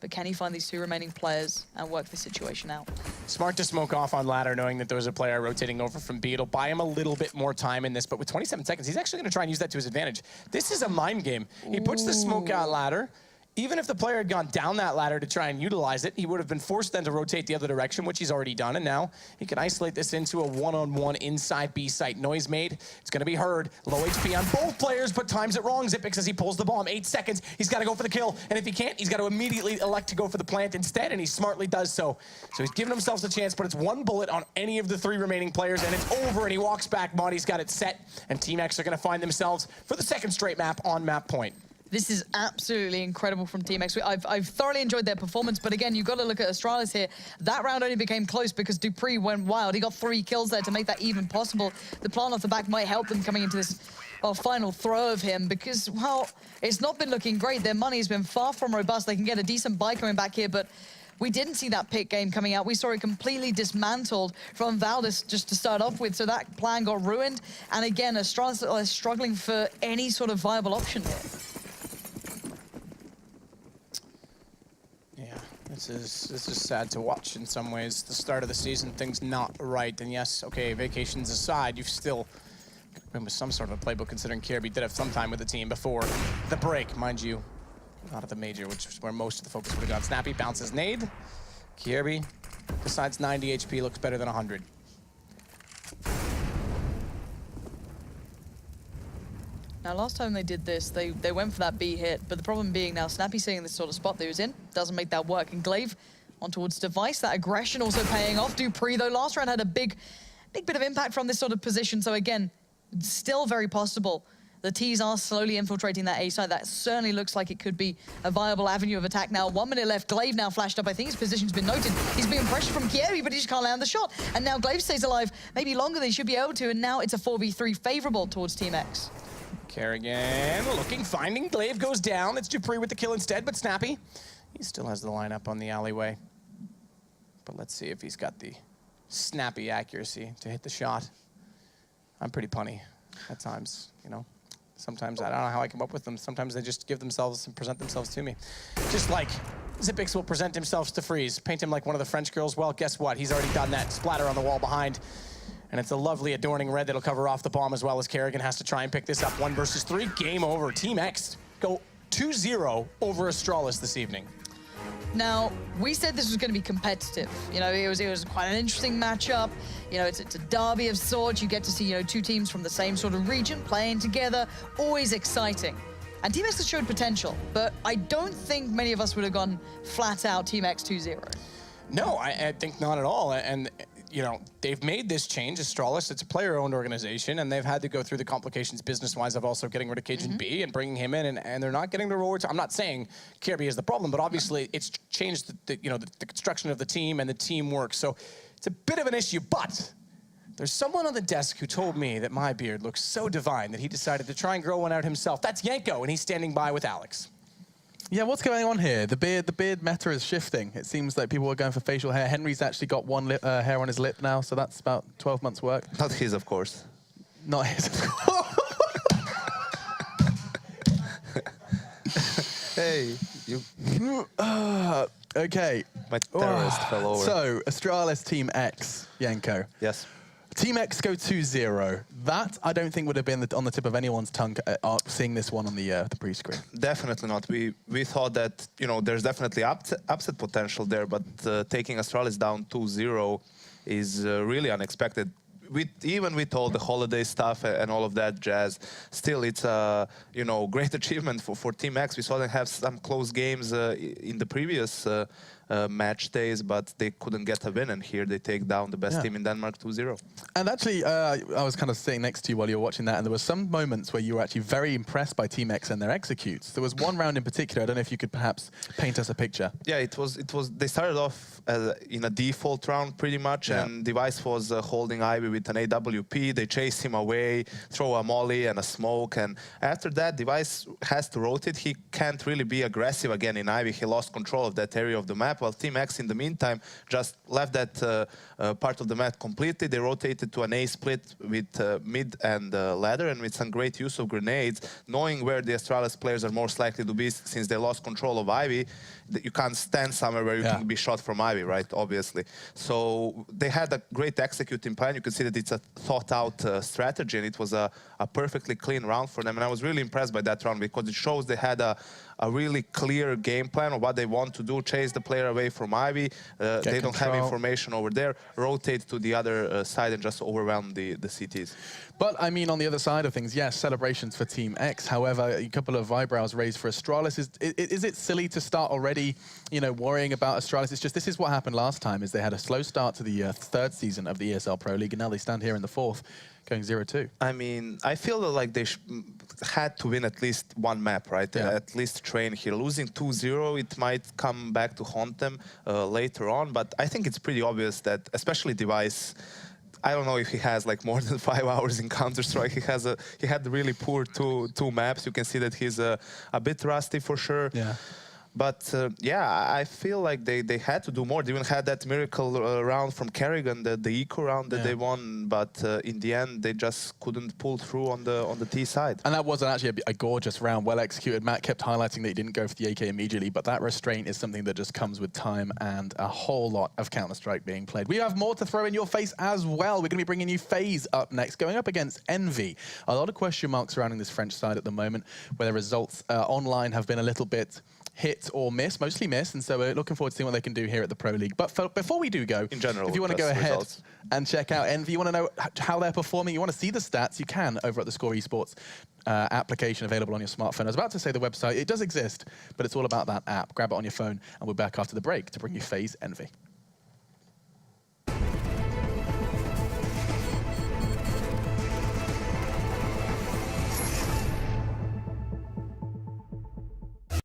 But can he find these 2 remaining players and work the situation out? Smart to smoke off on ladder, knowing that there was a player rotating over from B. It'll buy him a little bit more time in this, but with 27 seconds, he's actually going to try and use that to his advantage. This is a mind game. He puts the smoke out ladder. Even if the player had gone down that ladder to try and utilize it, he would have been forced then to rotate the other direction, which he's already done, and now he can isolate this into a one-on-one inside B site. Noise made, it's gonna be heard. Low HP on both players, but times it wrong. Zipix as he pulls the bomb, 8 seconds. He's gotta go for the kill, and if he can't, he's gotta immediately elect to go for the plant instead, and he smartly does so. So he's giving himself a chance, but it's 1 bullet on any of the 3 remaining players, and it's over, and he walks back. Modi's got it set, and Team X are gonna find themselves for the 2nd straight map on map point. This is absolutely incredible from Team X. I've thoroughly enjoyed their performance, but again, you've got to look at Astralis here. That round only became close because Dupree went wild. He got 3 kills there to make that even possible. The plant off the back might help them coming into this final throw of him because, well, it's not been looking great. Their money has been far from robust. They can get a decent buy coming back here, but we didn't see that pick game coming out. We saw it completely dismantled from Valdis just to start off with, so that plan got ruined. And again, Astralis are struggling for any sort of viable option here. This is sad to watch in some ways. The start of the season, things not right. And yes, okay, vacations aside, you've still been with some sort of a playbook, considering Kirby did have some time with the team before the break, mind you. Not at the major, which is where most of the focus would have gone. Snappy bounces nade. Kirby, besides 90 HP, looks better than 100. Now, last time they did this, they went for that B hit, but the problem being now Snappy seeing this sort of spot that he was in doesn't make that work. And Glaive on towards Device, that aggression also paying off. Dupree, though, last round had a big bit of impact from this sort of position. So again, still very possible The T's are slowly infiltrating that A side. That certainly looks like it could be a viable avenue of attack now. 1 minute left. Glaive now flashed up. I think his position's been noted. He's being pressured from Kievi, but he just can't land the shot. And now Glaive stays alive, maybe longer than he should be able to, and now it's a 4v3 favorable towards Team X. Kerrigan looking, finding. Glaive goes down. It's Dupree with the kill instead, but Snappy, he still has the lineup on the alleyway. But let's see if he's got the snappy accuracy to hit the shot. I'm pretty punny at times, you know. Sometimes I don't know how I come up with them. Sometimes they just give themselves and present themselves to me. Just like Xyp9x will present himself to Freeze, paint him like one of the French girls. Well, guess what? He's already done that. Splatter on the wall behind. And it's a lovely adorning red that'll cover off the bomb, as well as Kerrigan has to try and pick this up. 1 versus 3, game over. Team X go 2-0 over Astralis this evening. Now, we said this was going to be competitive. You know, it was quite an interesting matchup. You know, it's a derby of sorts. You get to see, you know, 2 teams from the same sort of region playing together. Always exciting. And Team X has showed potential, but I don't think many of us would have gone flat out Team X 2-0. No, I think not at all. And you know, they've made this change. Astralis, it's a player-owned organization, and they've had to go through the complications business-wise of also getting rid of Cajun B and bringing him in, and they're not getting the rewards. I'm not saying Kirby is the problem, but obviously it's changed the construction of the team and the teamwork. So it's a bit of an issue, but there's someone on the desk who told me that my beard looks so divine that he decided to try and grow one out himself. That's Yanko, and he's standing by with Alex. Yeah, what's going on here? The beard meta is shifting. It seems like people are going for facial hair. Henry's actually got one hair on his lip now, so that's about 12 months' work. Not his, of course. Not his, of course. Hey, you... Okay. My terrorist fell over. So, Astralis Team X, Yanko. Yes. Team X go 2-0. That, I don't think, would have been on the tip of anyone's tongue seeing this one on the pre-screen. Definitely not. We thought that, you know, there's definitely upset potential there, but taking Astralis down 2-0 is really unexpected. Even with all the holiday stuff and all of that jazz, still it's a, you know, great achievement for Team X. We saw them have some close games in the previous match days, but they couldn't get a win, and here they take down the best team in Denmark 2-0. And actually, I was kind of sitting next to you while you were watching that, and there were some moments where you were actually very impressed by Team X and their executes. There was one round in particular. I don't know if you could perhaps paint us a picture. Yeah, it was. They started off in a default round pretty much, and Device was holding Ivy with an AWP. They chased him away, throw a molly and a smoke, and after that, Device has to rotate. He can't really be aggressive again in Ivy. He lost control of that area of the map, while Team X, in the meantime, just left that part of the map completely. They rotated to an A split with mid and ladder, and with some great use of grenades, knowing where the Astralis players are most likely to be since they lost control of Ivy. You can't stand somewhere where you can be shot from Ivy, right? Obviously. So they had a great executing plan. You can see that it's a thought-out strategy, and it was a perfectly clean round for them. And I was really impressed by that round because it shows they had a really clear game plan of what they want to do, chase the player away from Ivy. They don't have information over there, rotate to the other side and just overwhelm the CTs. But, I mean, on the other side of things, yes, celebrations for Team X. However, a couple of eyebrows raised for Astralis. Is it silly to start already, you know, worrying about Astralis? It's just, this is what happened last time, is they had a slow start to the third season of the ESL Pro League, and now they stand here in the fourth, going 0-2. I mean, I feel like they had to win at least one map, right? Yeah. At least train here. Losing 2-0, it might come back to haunt them later on, but I think it's pretty obvious that, especially Device, I don't know if he has like more than 5 hours in Counter-Strike. He had really poor two maps. You can see that he's a bit rusty for sure. Yeah. But yeah, I feel like they had to do more. They even had that miracle round from Kerrigan, the eco round that they won. But in the end, they just couldn't pull through on the T side. And that wasn't actually a gorgeous round, well executed. Matt kept highlighting that he didn't go for the AK immediately, but that restraint is something that just comes with time and a whole lot of Counter-Strike being played. We have more to throw in your face as well. We're going to be bringing you FaZe up next, going up against Envy. A lot of question marks surrounding this French side at the moment, where the results online have been a little bit hit or miss, mostly miss, and so we're looking forward to seeing what they can do here at the Pro League. But before we do go, in general, if you want to go ahead results and check out Envy, you want to know how they're performing, you want to see the stats, you can over at the Score Esports application available on your smartphone. I was about to say the website, it does exist, but it's all about that app. Grab it on your phone, and we're back after the break to bring you FaZe Envy.